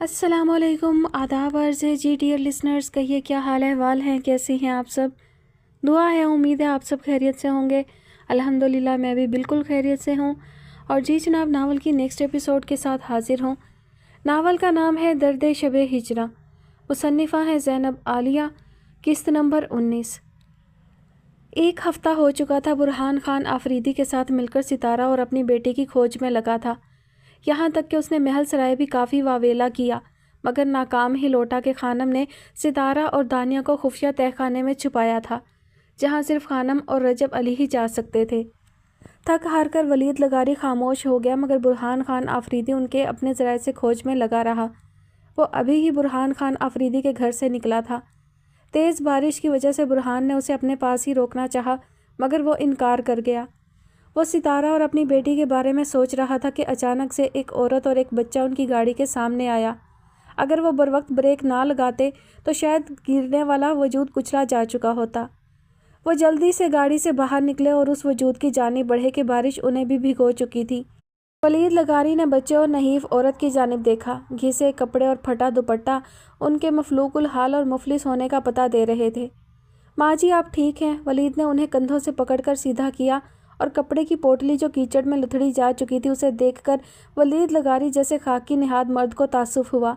السلام علیکم، آداب عرض ہے جی ڈیئر لسنرز، کہیے کیا حال احوال ہیں، کیسے ہیں آپ سب؟ دعا ہے، امید ہے آپ سب خیریت سے ہوں گے۔ الحمدللہ میں بھی بالکل خیریت سے ہوں، اور جی جناب ناول کی نیکسٹ ایپیسوڈ کے ساتھ حاضر ہوں۔ ناول کا نام ہے درد شب ہجراں، مصنفہ ہیں زینب عالیہ، قسط نمبر 19۔ ایک ہفتہ ہو چکا تھا برہان خان آفریدی کے ساتھ مل کر ستارہ اور اپنی بیٹی کی کھوج میں لگا تھا، یہاں تک کہ اس نے محل سرائے بھی کافی واویلا کیا، مگر ناکام ہی لوٹا کہ خانم نے ستارہ اور دانیہ کو خفیہ تہہ خانے میں چھپایا تھا، جہاں صرف خانم اور رجب علی ہی جا سکتے تھے۔ تھک ہار کر ولید لغاری خاموش ہو گیا، مگر برہان خان آفریدی ان کے اپنے ذرائع سے کھوج میں لگا رہا۔ وہ ابھی ہی برہان خان آفریدی کے گھر سے نکلا تھا۔ تیز بارش کی وجہ سے برہان نے اسے اپنے پاس ہی روکنا چاہا، مگر وہ انکار کر گیا۔ وہ ستارہ اور اپنی بیٹی کے بارے میں سوچ رہا تھا کہ اچانک سے ایک عورت اور ایک بچہ ان کی گاڑی کے سامنے آیا۔ اگر وہ بروقت بریک نہ لگاتے تو شاید گرنے والا وجود کچلا جا چکا ہوتا۔ وہ جلدی سے گاڑی سے باہر نکلے اور اس وجود کی جانب بڑھے کہ بارش انہیں بھی بھگو چکی تھی۔ ولید لغاری نے بچے اور نحیف عورت کی جانب دیکھا۔ گھسے کپڑے اور پھٹا دوپٹہ ان کے مفلوق الحال اور مفلس ہونے کا پتہ دے رہے تھے۔ ماں جی آپ ٹھیک ہیں؟ ولید نے انہیں کندھوں سے پکڑ کر سیدھا کیا، اور کپڑے کی پوٹلی جو کیچڑ میں لتھڑی جا چکی تھی اسے دیکھ کر ولید لغاری جیسے خاکی نہاد مرد کو تاسف ہوا۔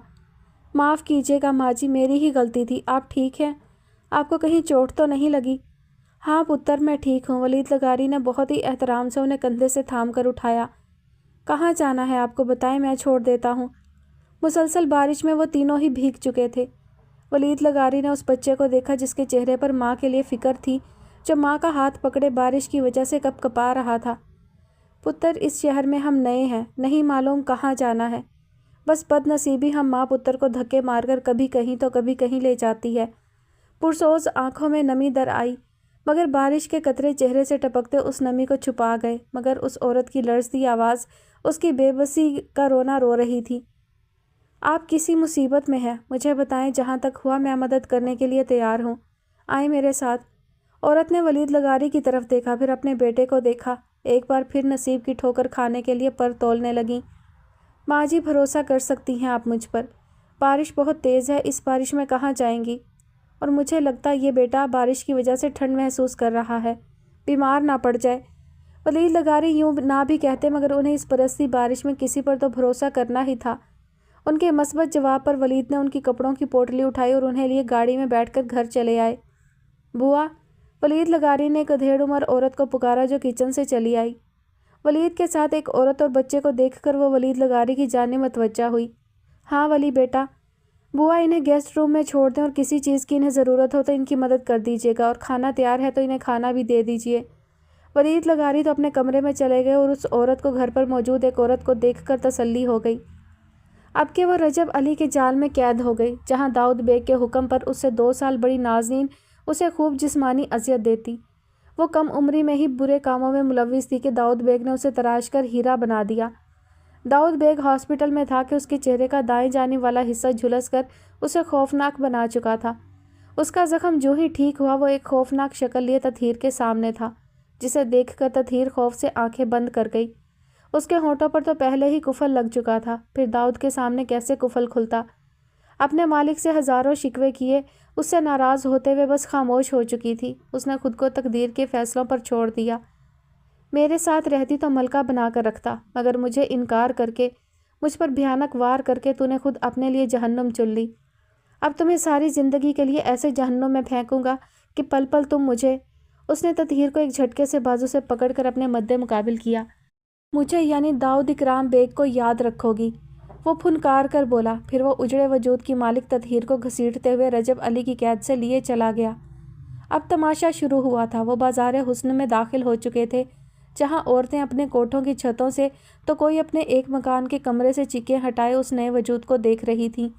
معاف کیجیے گا ماں جی، میری ہی غلطی تھی۔ آپ ٹھیک ہیں؟ آپ کو کہیں چوٹ تو نہیں لگی؟ ہاں پتر میں ٹھیک ہوں۔ ولید لغاری نے بہت ہی احترام سے انہیں کندھے سے تھام کر اٹھایا۔ کہاں جانا ہے آپ کو بتائیں، میں چھوڑ دیتا ہوں۔ مسلسل بارش میں وہ تینوں ہی بھیگ چکے تھے۔ ولید لغاری نے اس بچے کو دیکھا جس کے چہرے پر ماں کے لیے فکر تھی، جو ماں کا ہاتھ پکڑے بارش کی وجہ سے کپ کپا رہا تھا۔ پتر اس شہر میں ہم نئے ہیں، نہیں معلوم کہاں جانا ہے، بس بد نصیبی ہم ماں پتر کو دھکے مار کر کبھی کہیں تو کبھی کہیں لے جاتی ہے۔ پرسوز آنکھوں میں نمی در آئی، مگر بارش کے قطرے چہرے سے ٹپکتے اس نمی کو چھپا گئے، مگر اس عورت کی لرزتی آواز اس کی بے بسی کا رونا رو رہی تھی۔ آپ کسی مصیبت میں ہیں، مجھے بتائیں، جہاں تک ہوا میں مدد کرنے کے لیے تیار ہوں، آئیں میرے ساتھ۔ عورت نے ولید لغاری کی طرف دیکھا، پھر اپنے بیٹے کو دیکھا، ایک بار پھر نصیب کی ٹھوکر کھانے کے لیے پر تولنے لگیں۔ ماں جی بھروسہ کر سکتی ہیں آپ مجھ پر، بارش بہت تیز ہے، اس بارش میں کہاں جائیں گی؟ اور مجھے لگتا یہ بیٹا بارش کی وجہ سے ٹھنڈ محسوس کر رہا ہے، بیمار نہ پڑ جائے۔ ولید لغاری یوں نہ بھی کہتے، مگر انہیں اس برستی بارش میں کسی پر تو بھروسہ کرنا ہی تھا۔ ان کے مثبت جواب پر ولید نے ان کی کپڑوں کی پوٹلی اٹھائی اور انہیں لیے گاڑی میں بیٹھ کر گھر چلے آئے۔ بوا، ولید لغاری نے ایک ادھیڑ عمر عورت کو پکارا جو کچن سے چلی آئی۔ ولید کے ساتھ ایک عورت اور بچے کو دیکھ کر وہ ولید لغاری کی جانب متوجہ ہوئی۔ ہاں ولی بیٹا، بوا انہیں گیسٹ روم میں چھوڑ دیں، اور کسی چیز کی انہیں ضرورت ہو تو ان کی مدد کر دیجیے گا، اور کھانا تیار ہے تو انہیں کھانا بھی دے دیجیے۔ ولید لغاری تو اپنے کمرے میں چلے گئے، اور اس عورت کو گھر پر موجود ایک عورت کو دیکھ کر تسلی ہو گئی، اب کہ وہ رجب علی کے جال میں قید ہو گئی، جہاں داؤد بیگ کے حکم پر اس سے 2 سال بڑی نازنین اسے خوب جسمانی اذیت دیتی۔ وہ کم عمری میں ہی برے کاموں میں ملوث تھی کہ داؤد بیگ نے اسے تراش کر ہیرا بنا دیا۔ داؤد بیگ ہاسپٹل میں تھا کہ اس کے چہرے کا دائیں جانب والا حصہ جھلس کر اسے خوفناک بنا چکا تھا۔ اس کا زخم جو ہی ٹھیک ہوا وہ ایک خوفناک شکل لیے تطہیر کے سامنے تھا، جسے دیکھ کر تطہیر خوف سے آنکھیں بند کر گئی۔ اس کے ہونٹوں پر تو پہلے ہی کفل لگ چکا تھا، پھر داؤد کے سامنے کیسے کفل کھلتا؟ اپنے مالک سے ہزاروں شکوے کیے، اس سے ناراض ہوتے ہوئے بس خاموش ہو چکی تھی۔ اس نے خود کو تقدیر کے فیصلوں پر چھوڑ دیا۔ میرے ساتھ رہتی تو ملکہ بنا کر رکھتا، مگر مجھے انکار کر کے، مجھ پر بھیانک وار کر کے تو نے خود اپنے لیے جہنم چن لی۔ اب تمہیں ساری زندگی کے لیے ایسے جہنم میں پھینکوں گا کہ پل پل تم مجھے۔ اس نے تطہیر کو ایک جھٹکے سے بازو سے پکڑ کر اپنے مد مقابل کیا۔ مجھے یعنی داؤد اکرام بیگ کو یاد رکھو گی، وہ پھنکار کر بولا، پھر وہ اجڑے وجود کی مالک تطہیر کو گھسیٹتے ہوئے رجب علی کی قید سے لیے چلا گیا۔ اب تماشا شروع ہوا تھا۔ وہ بازار حسن میں داخل ہو چکے تھے، جہاں عورتیں اپنے کوٹھوں کی چھتوں سے تو کوئی اپنے ایک مکان کے کمرے سے چیخیں ہٹائے اس نئے وجود کو دیکھ رہی تھیں۔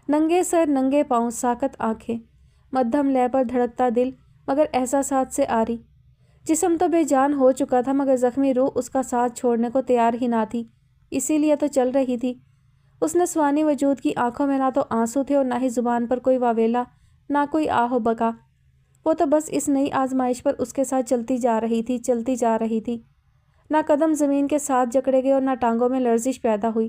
ننگے سر، ننگے پاؤں، ساکت آنکھیں، مدھم لے پر دھڑکتا دل، مگر احساسات سے آری۔ جسم تو بے جان ہو چکا تھا، مگر زخمی روح اس کا ساتھ چھوڑنے کو تیار ہی نہ تھی، اسی لیے تو چل رہی تھی۔ اس نسوانی وجود کی آنکھوں میں نہ تو آنسو تھے اور نہ ہی زبان پر کوئی واویلا، نہ کوئی آہ و بکا۔ وہ تو بس اس نئی آزمائش پر اس کے ساتھ چلتی جا رہی تھی، چلتی جا رہی تھی۔ نہ قدم زمین کے ساتھ جکڑے گئے اور نہ ٹانگوں میں لرزش پیدا ہوئی۔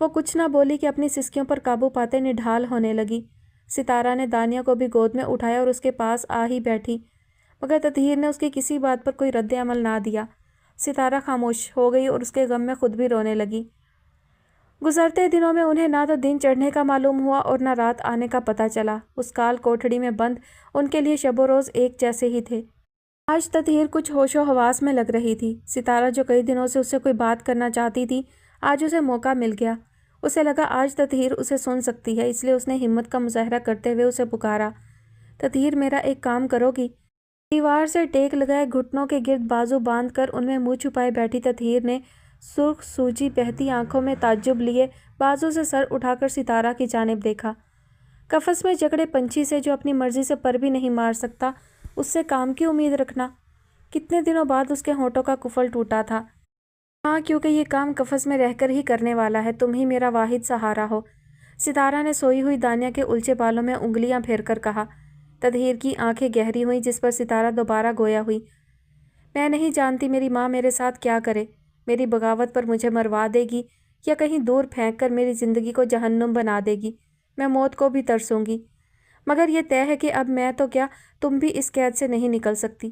وہ کچھ نہ بولی کہ اپنی سسکیوں پر قابو پاتے نڈھال ہونے لگی۔ ستارہ نے دانیہ کو بھی گود میں اٹھایا اور اس کے پاس آ ہی بیٹھی، مگر تطہیر نے اس کی کسی بات پر کوئی رد عمل نہ دیا۔ ستارہ خاموش ہو گئی اور اس کے غم میں خود بھی رونے لگی۔ گزرتے دنوں میں انہیں نہ تو دن چڑھنے کا معلوم ہوا اور نہ رات آنے کا پتہ چلا۔ اس کال کوٹھڑی میں بند ان کے لیے شب و روز ایک جیسے ہی تھے۔ آج تطہیر کچھ ہوش و حواس میں لگ رہی تھی۔ ستارہ جو کئی دنوں سے اس سے کوئی بات کرنا چاہتی تھی، آج اسے موقع مل گیا۔ اسے لگا آج تطہیر اسے سن سکتی ہے، اس لیے اس نے ہمت کا مظاہرہ کرتے ہوئے اسے پکارا، تطہیر میرا ایک کام کرو گی؟ دیوار سے ٹیک لگائے گھٹنوں کے گرد بازو باندھ کر ان میں منہ چھپائے بیٹھی تطہیر نے سرخ سوجی بہتی آنکھوں میں تعجب لیے بازو سے سر اٹھا کر ستارہ کی جانب دیکھا۔ قفس میں جکڑے پنچھی سے جو اپنی مرضی سے پر بھی نہیں مار سکتا، اس سے کام کی امید رکھنا؟ کتنے دنوں بعد اس کے ہونٹوں کا کفل ٹوٹا تھا۔ ہاں، کیونکہ یہ کام قفس میں رہ کر ہی کرنے والا ہے، تم ہی میرا واحد سہارا ہو۔ ستارہ نے سوئی ہوئی دانیہ کے الجھے بالوں میں انگلیاں پھیر کر کہا۔ تطہیر کی آنکھیں گہری ہوئیں، جس پر ستارہ دوبارہ گویا ہوئی۔ میں نہیں جانتی میری ماں میرے ساتھ کیا کرے، میری بغاوت پر مجھے مروا دے گی یا کہیں دور پھینک کر میری زندگی کو جہنم بنا دے گی۔ میں موت کو بھی ترسوں گی، مگر یہ طے ہے کہ اب میں تو کیا تم بھی اس قید سے نہیں نکل سکتی۔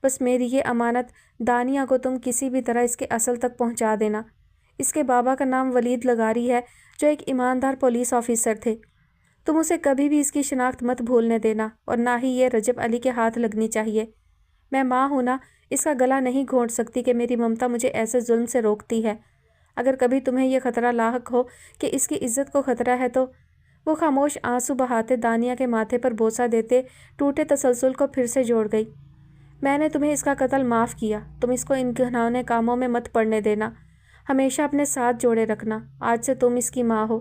بس میری یہ امانت، دانیہ کو تم کسی بھی طرح اس کے اصل تک پہنچا دینا۔ اس کے بابا کا نام ولید لغاری ہے، جو ایک ایماندار پولیس آفیسر تھے۔ تم اسے کبھی بھی اس کی شناخت مت بھولنے دینا، اور نہ ہی یہ رجب علی کے ہاتھ لگنی چاہیے۔ میں ماں ہوں نا، اس کا گلا نہیں گھونٹ سکتی کہ میری ممتا مجھے ایسے ظلم سے روکتی ہے۔ اگر کبھی تمہیں یہ خطرہ لاحق ہو کہ اس کی عزت کو خطرہ ہے تو… وہ خاموش آنسو بہاتے دانیہ کے ماتھے پر بوسہ دیتے ٹوٹے تسلسل کو پھر سے جوڑ گئی۔ میں نے تمہیں اس کا قتل معاف کیا، تم اس کو ان گھناؤنے کاموں میں مت پڑنے دینا، ہمیشہ اپنے ساتھ جوڑے رکھنا۔ آج سے تم اس کی ماں ہو،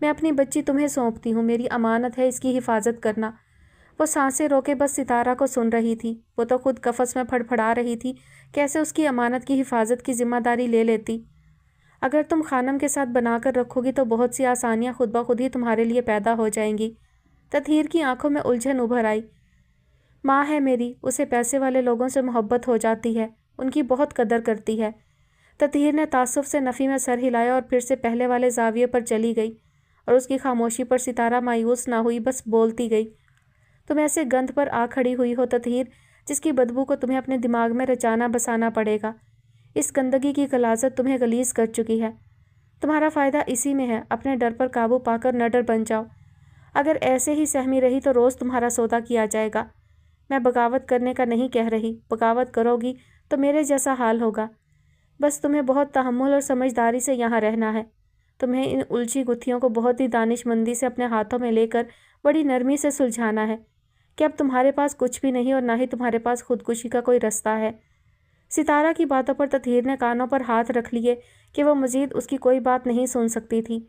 میں اپنی بچی تمہیں سونپتی ہوں، میری امانت ہے اس کی حفاظت کرنا۔ وہ سانسیں روکے بس ستارہ کو سن رہی تھی، وہ تو خود قفس میں پھڑپھڑا رہی تھی، کیسے اس کی امانت کی حفاظت کی ذمہ داری لے لیتی۔ اگر تم خانم کے ساتھ بنا کر رکھو گی تو بہت سی آسانیاں خود بخود ہی تمہارے لیے پیدا ہو جائیں گی۔ تطہیر کی آنکھوں میں الجھن ابھر آئی۔ ماں ہے میری، اسے پیسے والے لوگوں سے محبت ہو جاتی ہے، ان کی بہت قدر کرتی ہے۔ تطہیر نے تعصب سے نفی میں سر ہلایا اور پھر سے پہلے والے زاویے پر چلی گئی، اور اس کی خاموشی پر ستارہ مایوس نہ ہوئی، بس بولتی گئی۔ تم ایسے گند پر آ کھڑی ہوئی ہو تطہیر، جس کی بدبو کو تمہیں اپنے دماغ میں رچانا بسانا پڑے گا۔ اس گندگی کی غلاظت تمہیں غلیظ کر چکی ہے۔ تمہارا فائدہ اسی میں ہے، اپنے ڈر پر قابو پا کر نڈر بن جاؤ۔ اگر ایسے ہی سہمی رہی تو روز تمہارا سودا کیا جائے گا۔ میں بغاوت کرنے کا نہیں کہہ رہی، بغاوت کرو گی تو میرے جیسا حال ہوگا۔ بس تمہیں بہت تحمل اور سمجھداری سے یہاں رہنا ہے۔ تمہیں ان الجھی گتھیوں کو بہت ہی دانش مندی سے اپنے ہاتھوں میں لے کر بڑی نرمی سے سلجھانا ہے کہ اب تمہارے پاس کچھ بھی نہیں اور نہ ہی تمہارے پاس خودکشی کا کوئی رستہ ہے۔ ستارہ کی باتوں پر تطہیر نے کانوں پر ہاتھ رکھ لیے کہ وہ مزید اس کی کوئی بات نہیں سن سکتی تھی،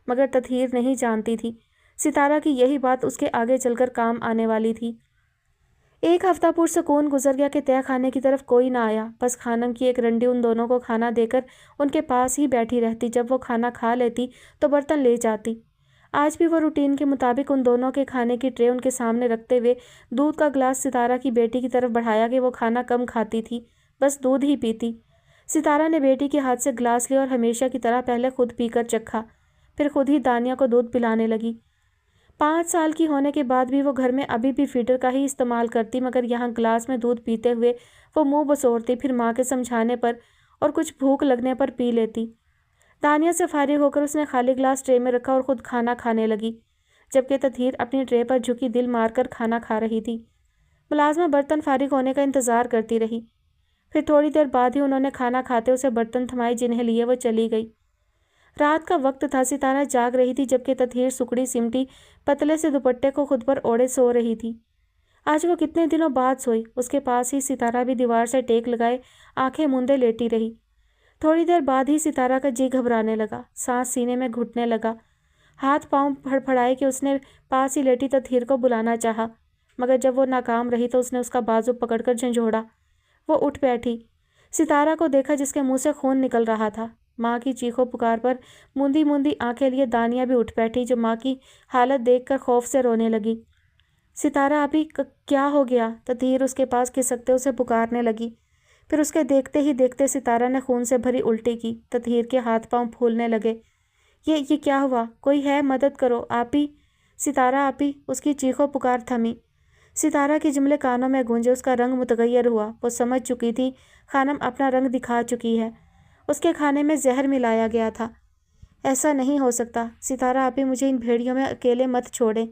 مگر تطہیر نہیں جانتی تھی ستارہ کی یہی بات اس کے آگے چل کر کام آنے والی تھی۔ ایک ہفتہ پرسکون گزر گیا کہ تہہ خانے کی طرف کوئی نہ آیا، بس خانم کی ایک رنڈی ان دونوں کو کھانا دے کر ان کے پاس ہی بیٹھی رہتی۔ جب وہ کھانا کھا لیتی تو برتن لے جاتی۔ آج بھی وہ روٹین کے مطابق ان دونوں کے کھانے کی ٹرے ان کے سامنے رکھتے ہوئے دودھ کا گلاس ستارہ کی بیٹی کی طرف بڑھایا کہ وہ کھانا کم کھاتی تھی، بس دودھ ہی پیتی۔ ستارہ نے بیٹی کے ہاتھ سے گلاس لیا اور ہمیشہ کی طرح پہلے خود پی کر چکھا، پھر خود ہی دانیہ کو دودھ پلانے لگی۔ 5 سال کی ہونے کے بعد بھی وہ گھر میں ابھی بھی فیڈر کا ہی استعمال کرتی، مگر یہاں گلاس میں دودھ پیتے ہوئے وہ منہ بسورتی، پھر ماں کے سمجھانے پر اور کچھ بھوک لگنے پر پی لیتی۔ دانیہ سے فارغ ہو کر اس نے خالی گلاس ٹرے میں رکھا اور خود کھانا کھانے لگی، جبکہ تطہیر اپنی ٹرے پر جھکی دل مار کر کھانا کھا رہی تھی۔ ملازمہ برتن فارغ ہونے کا انتظار کرتی رہی، پھر تھوڑی دیر بعد ہی انہوں نے کھانا کھاتے اسے برتن تھمائے جنہیں لیے وہ چلی گئی۔ رات کا وقت تھا، ستارہ جاگ رہی تھی، جبکہ تطہیر سکڑی سمٹی پتلے سے دوپٹے کو خود پر اوڑھے سو رہی تھی۔ آج وہ کتنے دنوں بعد سوئی۔ اس کے پاس ہی ستارہ بھی دیوار سے ٹیک لگائے آنکھیں موندے لیٹی رہی۔ تھوڑی دیر بعد ہی ستارہ کا جی گھبرانے لگا، سانس سینے میں گھٹنے لگا، ہاتھ پاؤں پھڑپھڑائے کہ اس نے پاس ہی لیٹی تطہیر کو بلانا چاہا، مگر جب وہ ناکام رہی تو اس نے اس کا بازو پکڑ کر جھنجھوڑا۔ وہ اٹھ بیٹھی، ستارہ کو دیکھا جس کے منہ سے خون نکل رہا تھا۔ ماں کی چیخو پکار پر موندی موندی آنکھیں لیے دانیہ بھی اٹھ بیٹھی، جو ماں کی حالت دیکھ کر خوف سے رونے لگی۔ ستارہ ابھی کیا ہو گیا؟ تطہیر اس کے پاس کھسکتے اسے پکارنے لگی۔ پھر اس کے دیکھتے ہی دیکھتے ستارہ نے خون سے بھری الٹی کی۔ تطہیر کے ہاتھ پاؤں پھولنے لگے۔ یہ کیا ہوا؟ کوئی ہے؟ مدد کرو آپی، ستارہ آپی۔ اس کی چیخو پکار تھمی۔ ستارہ کے جملے کانوں میں گونجے، اس کا رنگ متغیر ہوا۔ وہ سمجھ چکی تھی خانم اپنا رنگ دکھا چکی ہے، اس کے کھانے میں زہر ملایا گیا تھا۔ ایسا نہیں ہو سکتا، ستارہ آپی مجھے ان بھیڑیوں میں اکیلے مت چھوڑیں۔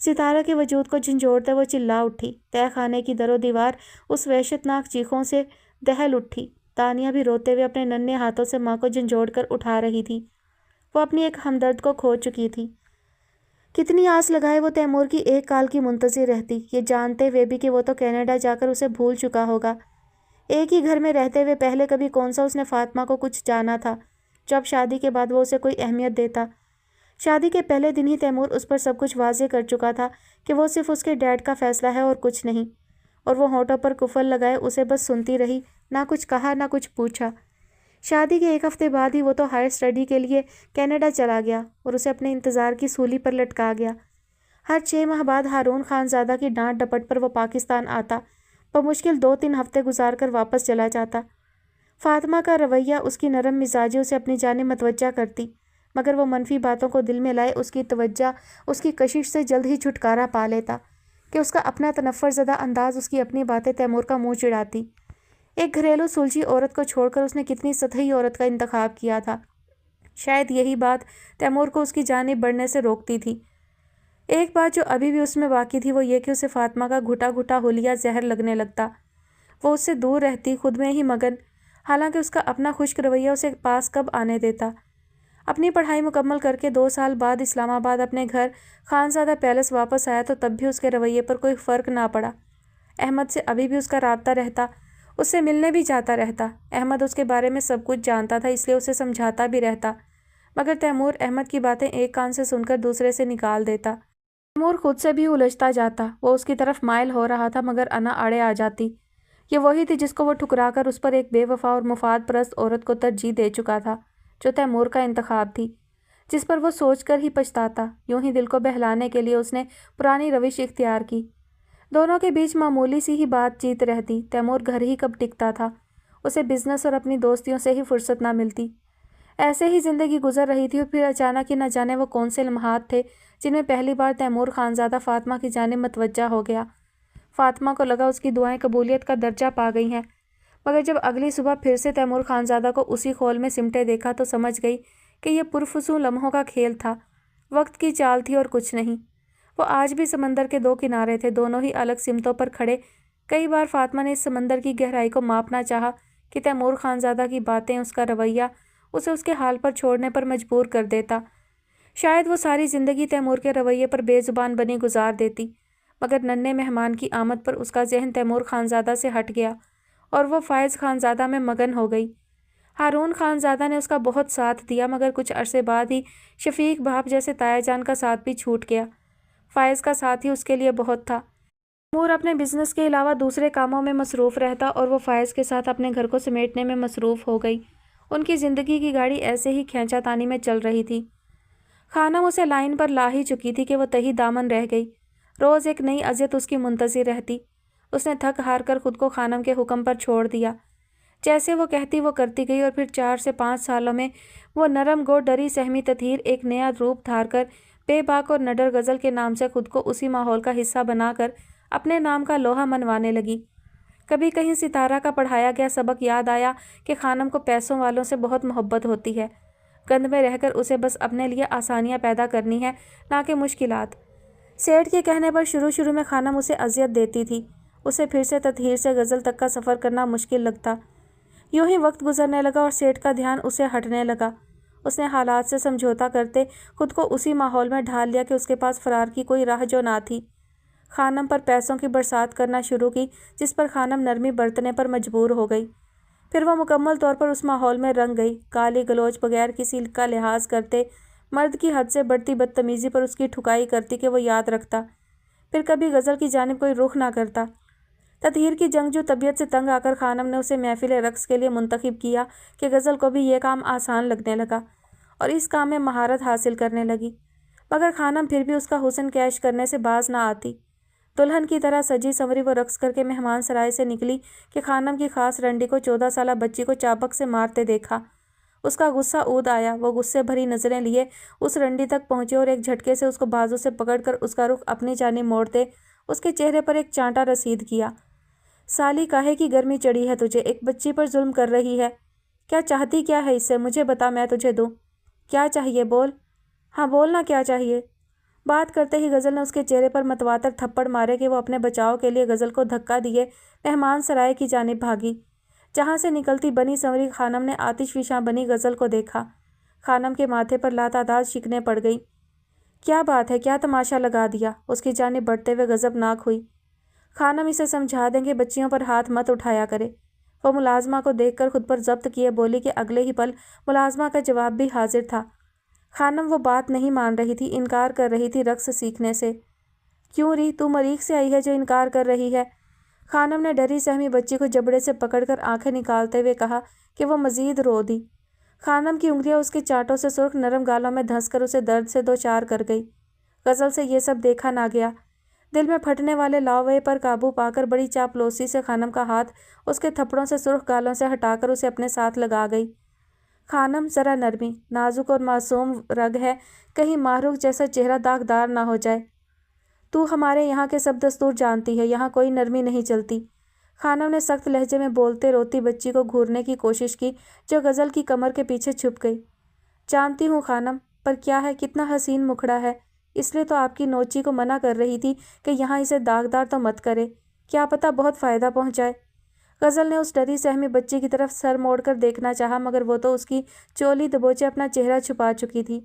ستارہ کے وجود کو جھنجھوڑتے وہ چلا اٹھی۔ تہہ خانے کی در و دیوار اس وحشت ناک چیخوں سے دہل اٹھی۔ تانیہ بھی روتے ہوئے اپنے ننھے ہاتھوں سے ماں کو جھنجھوڑ کر اٹھا رہی تھی۔ وہ اپنی ایک ہمدرد کو کھو چکی تھی۔ کتنی آس لگائے وہ تیمور کی ایک کال کی منتظر رہتی، یہ جانتے ہوئے بھی کہ وہ تو کینیڈا جا کر اسے بھول چکا ہوگا۔ ایک ہی گھر میں رہتے ہوئے پہلے کبھی کون سا اس نے فاطمہ کو کچھ جانا تھا جو اب شادی کے بعد وہ اسے کوئی اہمیت دیتا۔ شادی کے پہلے دن ہی تیمور اس پر سب کچھ واضح کر چکا تھا کہ وہ صرف اس کے ڈیڈ کا فیصلہ ہے اور کچھ نہیں، اور وہ ہونٹوں پر کفل لگائے اسے بس سنتی رہی، نہ کچھ کہا نہ کچھ پوچھا۔ شادی کے ایک ہفتے بعد ہی وہ تو ہائر اسٹڈی کے لیے کینیڈا چلا گیا اور اسے اپنے انتظار کی سولی پر لٹکا گیا۔ ہر 6 ماہ بعد ہارون خان زادہ کی ڈانٹ ڈپٹ پر وہ پاکستان آتا، بمشکل 2-3 ہفتے گزار کر واپس چلا جاتا۔ فاطمہ کا رویہ، اس کی نرم مزاجی اسے اپنی جانب متوجہ کرتی، مگر وہ منفی باتوں کو دل میں لائے اس کی توجہ اس کی کشش سے جلد ہی چھٹکارا پا لیتا کہ اس کا اپنا تنفر زدہ انداز اس کی اپنی باتیں تیمور کا منہ چڑھاتی۔ ایک گھریلو سلجھی عورت کو چھوڑ کر اس نے کتنی سطحی عورت کا انتخاب کیا تھا۔ شاید یہی بات تیمور کو اس کی جانب بڑھنے سے روکتی تھی۔ ایک بات جو ابھی بھی اس میں باقی تھی وہ یہ کہ اسے فاطمہ کا گھٹا گھٹا حلیہ زہر لگنے لگتا۔ وہ اس سے دور رہتی، خود میں ہی مگن، حالانکہ اس کا اپنا خشک رویہ اسے پاس کب آنے دیتا۔ اپنی پڑھائی مکمل کر کے 2 سال بعد اسلام آباد اپنے گھر خانزادہ پیلس واپس آیا تو تب بھی اس کے رویے پر کوئی فرق نہ پڑا۔ احمد سے ابھی بھی اس کا رابطہ رہتا، اس سے ملنے بھی جاتا رہتا۔ احمد اس کے بارے میں سب کچھ جانتا تھا، اس لیے اسے سمجھاتا بھی رہتا، مگر تیمور احمد کی باتیں ایک کان سے سن کر دوسرے سے نکال دیتا۔ تیمور خود سے بھی الجھتا جاتا، وہ اس کی طرف مائل ہو رہا تھا مگر انا آڑے آ جاتی۔ یہ وہی تھی جس کو وہ ٹھکرا کر اس پر ایک بے وفا اور مفاد پرست عورت کو ترجیح دے چکا تھا جو تیمور کا انتخاب تھی، جس پر وہ سوچ کر ہی پچھتاتا۔ یوں ہی دل کو بہلانے کے لیے اس نے پرانی روش اختیار کی۔ دونوں کے بیچ معمولی سی ہی بات چیت رہتی۔ تیمور گھر ہی کب ٹکتا تھا، اسے بزنس اور اپنی دوستیوں سے ہی فرصت نہ ملتی۔ ایسے ہی زندگی گزر رہی تھی اور پھر اچانک ہی نہ جانے وہ کون سے لمحات تھے جن میں پہلی بار تیمور خانزادہ فاطمہ کی جانب متوجہ ہو گیا۔ فاطمہ کو لگا اس کی دعائیں قبولیت کا درجہ پا گئی ہیں، مگر جب اگلی صبح پھر سے تیمور خانزادہ کو اسی خول میں سمٹے دیکھا تو سمجھ گئی کہ یہ پرفسوں لمحوں کا کھیل تھا، وقت کی چال تھی اور کچھ نہیں۔ وہ آج بھی سمندر کے 2 کنارے تھے، دونوں ہی الگ سمتوں پر کھڑے۔ کئی بار فاطمہ نے اس سمندر کی گہرائی کو ماپنا چاہا کہ تیمور خانزادہ کی باتیں، اس کا رویہ اسے اس کے حال پر چھوڑنے پر مجبور کر دیتا۔ شاید وہ ساری زندگی تیمور کے رویے پر بے زبان بنی گزار دیتی، مگر ننھے مہمان کی آمد پر اس کا ذہن تیمور خانزادہ سے ہٹ گیا اور وہ فائز خانزادہ میں مگن ہو گئی۔ ہارون خانزادہ نے اس کا بہت ساتھ دیا، مگر کچھ عرصے بعد ہی شفیق باپ جیسے تایا جان کا ساتھ بھی چھوٹ گیا۔ فائز کا ساتھ ہی اس کے لیے بہت تھا۔ تیمور اپنے بزنس کے علاوہ دوسرے کاموں میں مصروف رہتا اور وہ فائز کے ساتھ اپنے گھر کو سمیٹنے میں مصروف ہو گئی۔ ان کی زندگی کی گاڑی ایسے ہی کھینچا تانی میں چل رہی تھی۔ خانم اسے لائن پر لا ہی چکی تھی کہ وہ تہی دامن رہ گئی۔ روز ایک نئی اذیت اس کی منتظر رہتی۔ اس نے تھک ہار کر خود کو خانم کے حکم پر چھوڑ دیا۔ جیسے وہ کہتی وہ کرتی گئی اور پھر 4 سے 5 سالوں میں وہ نرم گو ڈری سہمی تطہیر ایک نیا روپ دھار کر بے باک اور نڈر غزل کے نام سے خود کو اسی ماحول کا حصہ بنا کر اپنے نام کا لوہا منوانے لگی۔ کبھی کہیں ستارہ کا پڑھایا گیا سبق یاد آیا کہ خانم کو پیسوں والوں سے بہت محبت ہوتی ہے، گند میں رہ کر اسے بس اپنے لیے آسانیاں پیدا کرنی ہے، نہ کہ مشکلات۔ سیٹھ کے کہنے پر شروع میں خانم اسے اذیت دیتی تھی، اسے پھر سے تطہیر سے غزل تک کا سفر کرنا مشکل لگتا۔ یوں ہی وقت گزرنے لگا اور سیٹھ کا دھیان اسے ہٹنے لگا۔ اس نے حالات سے سمجھوتا کرتے خود کو اسی ماحول میں ڈھال لیا کہ اس کے پاس فرار کی کوئی راہ جو نہ تھی۔ خانم پر پیسوں کی برسات کرنا شروع کی جس پر خانم نرمی برتنے پر مجبور ہو گئی۔ پھر وہ مکمل طور پر اس ماحول میں رنگ گئی، گالی گلوچ بغیر کسی کا لحاظ کرتے، مرد کی حد سے بڑھتی بدتمیزی پر اس کی ٹھکائی کرتی کہ وہ یاد رکھتا، پھر کبھی غزل کی جانب کوئی رخ نہ کرتا۔ تطہیر کی جنگجو طبیعت سے تنگ آ کر خانم نے اسے محفل رقص کے لیے منتخب کیا کہ غزل کو بھی یہ کام آسان لگنے لگا اور اس کام میں مہارت حاصل کرنے لگی، مگر خانم پھر بھی اس کا حسن کیش کرنے سے باز نہ آتی۔ دلہن کی طرح سجی سنوری وہ رقص کر کے مہمان سرائے سے نکلی کہ خانم کی خاص رنڈی کو 14 سالہ بچی کو چابک سے مارتے دیکھا۔ اس کا غصہ اود آیا۔ وہ غصے بھری نظریں لیے اس رنڈی تک پہنچے اور ایک جھٹکے سے اس کو بازو سے پکڑ کر اس کا رخ اپنی جانب موڑتے اس کے چہرے پر ایک چانٹا رسید کیا۔ سالی، کاہے کی گرمی چڑھی ہے تجھے؟ ایک بچی پر ظلم کر رہی ہے۔ کیا چاہتی کیا ہے اس سے؟ مجھے بتا، میں تجھے دوں۔ کیا چاہیے؟ بول۔ ہاں بولنا، کیا چاہیے؟ بات کرتے ہی غزل نے اس کے چہرے پر متواتر تھپڑ مارے کہ وہ اپنے بچاؤ کے لیے غزل کو دھکا دیے مہمان سرائے کی جانب بھاگی، جہاں سے نکلتی بنی سنوری خانم نے آتش فشاں بنی غزل کو دیکھا۔ خانم کے ماتھے پر لاتعداد شکنیں پڑ گئیں۔ کیا بات ہے؟ کیا تماشا لگا دیا؟ اس کی جانب بڑھتے ہوئے غضبناک ہوئی۔ خانم، اسے سمجھا دیں کہ بچیوں پر ہاتھ مت اٹھایا کرے۔ وہ ملازمہ کو دیکھ کر خود پر ضبط کیے بولی کہ اگلے ہی پل ملازمہ کا جواب بھی حاضر تھا۔ خانم وہ بات نہیں مان رہی تھی، انکار کر رہی تھی رقص سیکھنے سے۔ کیوں ری، تو مریخ سے آئی ہے جو انکار کر رہی ہے؟ خانم نے ڈری سہمی بچی کو جبڑے سے پکڑ کر آنکھیں نکالتے ہوئے کہا کہ وہ مزید رو دی۔ خانم کی انگلیاں اس کے چانٹوں سے سرخ نرم گالوں میں دھنس کر اسے درد سے دوچار کر گئی۔ غزل سے یہ سب دیکھا نہ گیا۔ دل میں پھٹنے والے لاوے پر قابو پا کر بڑی چاپلوسی سے خانم کا ہاتھ اس کے تھپڑوں سے سرخ گالوں سے ہٹا کر اسے اپنے ساتھ لگا گئی۔ خانم، ذرا نرمی، نازک اور معصوم رگ ہے، کہیں ماہرخ جیسا چہرہ داغدار نہ ہو جائے۔ تو ہمارے یہاں کے سب دستور جانتی ہے، یہاں کوئی نرمی نہیں چلتی۔ خانم نے سخت لہجے میں بولتے روتی بچی کو گھورنے کی کوشش کی جو غزل کی کمر کے پیچھے چھپ گئی۔ جانتی ہوں خانم، پر کیا ہے، کتنا حسین مکھڑا ہے، اس لیے تو آپ کی نوچی کو منع کر رہی تھی کہ یہاں اسے داغدار تو مت کرے، کیا پتہ بہت فائدہ پہنچائے۔ غزل نے اس ڈری سہمی بچی کی طرف سر موڑ کر دیکھنا چاہا مگر وہ تو اس کی چولی دبوچے اپنا چہرہ چھپا چکی تھی۔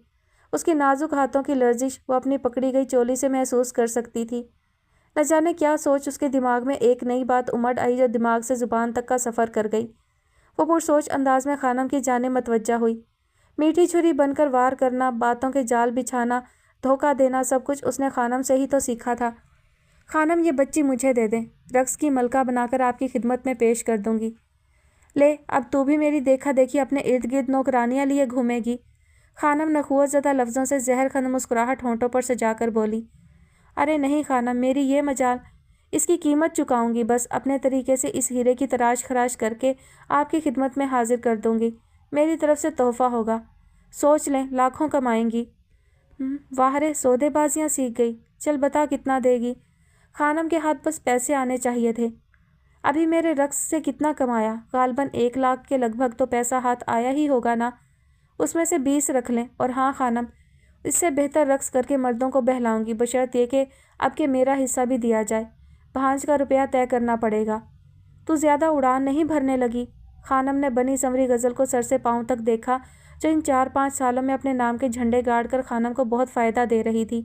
اس کی نازک ہاتھوں کی لرزش وہ اپنی پکڑی گئی چولی سے محسوس کر سکتی تھی۔ نہ جانے کیا سوچ اس کے دماغ میں ایک نئی بات امڑ آئی جو دماغ سے زبان تک کا سفر کر گئی۔ وہ پرسوچ انداز میں خانم کی جانب متوجہ ہوئی۔ میٹھی چھری بن کر وار کرنا، باتوں کے جال بچھانا، دھوکہ دینا، سب کچھ اس نے خانم سے ہی تو سیکھا تھا۔ خانم، یہ بچی مجھے دے دیں، رقص کی ملکہ بنا کر آپ کی خدمت میں پیش کر دوں گی۔ لے، اب تو بھی میری دیکھا دیکھی اپنے ارد گرد نوکرانیاں لیے گھومے گی۔ خانم نخوت زدہ لفظوں سے زہر خند مسکراہٹ ہونٹوں پر سجا کر بولی۔ ارے نہیں خانم، میری یہ مجال، اس کی قیمت چکاؤں گی، بس اپنے طریقے سے اس ہیرے کی تراش خراش کر کے آپ کی خدمت میں حاضر کر دوں گی، میری طرف سے تحفہ ہوگا۔ سوچ لیں، لاکھوں کمائیں گی۔ واہ رے، سودے بازیاں سیکھ گئی، چل بتا کتنا دے گی۔ خانم کے ہاتھ بس پیسے آنے چاہیے تھے۔ ابھی میرے رقص سے کتنا کمایا؟ غالباً 1 لاکھ کے لگ بھگ تو پیسہ ہاتھ آیا ہی ہوگا نا، اس میں سے 20 رکھ لیں۔ اور ہاں خانم، اس سے بہتر رقص کر کے مردوں کو بہلاؤں گی، بشرط یہ کہ اب کہ میرا حصہ بھی دیا جائے، بھانج کا روپیہ طے کرنا پڑے گا۔ تو زیادہ اڑان نہیں بھرنے لگی؟ خانم نے بنی سنوری غزل کو سر سے پاؤں تک دیکھا جو ان 4-5 سالوں میں اپنے نام کے جھنڈے گاڑ کر خانم کو بہت فائدہ دے رہی تھی،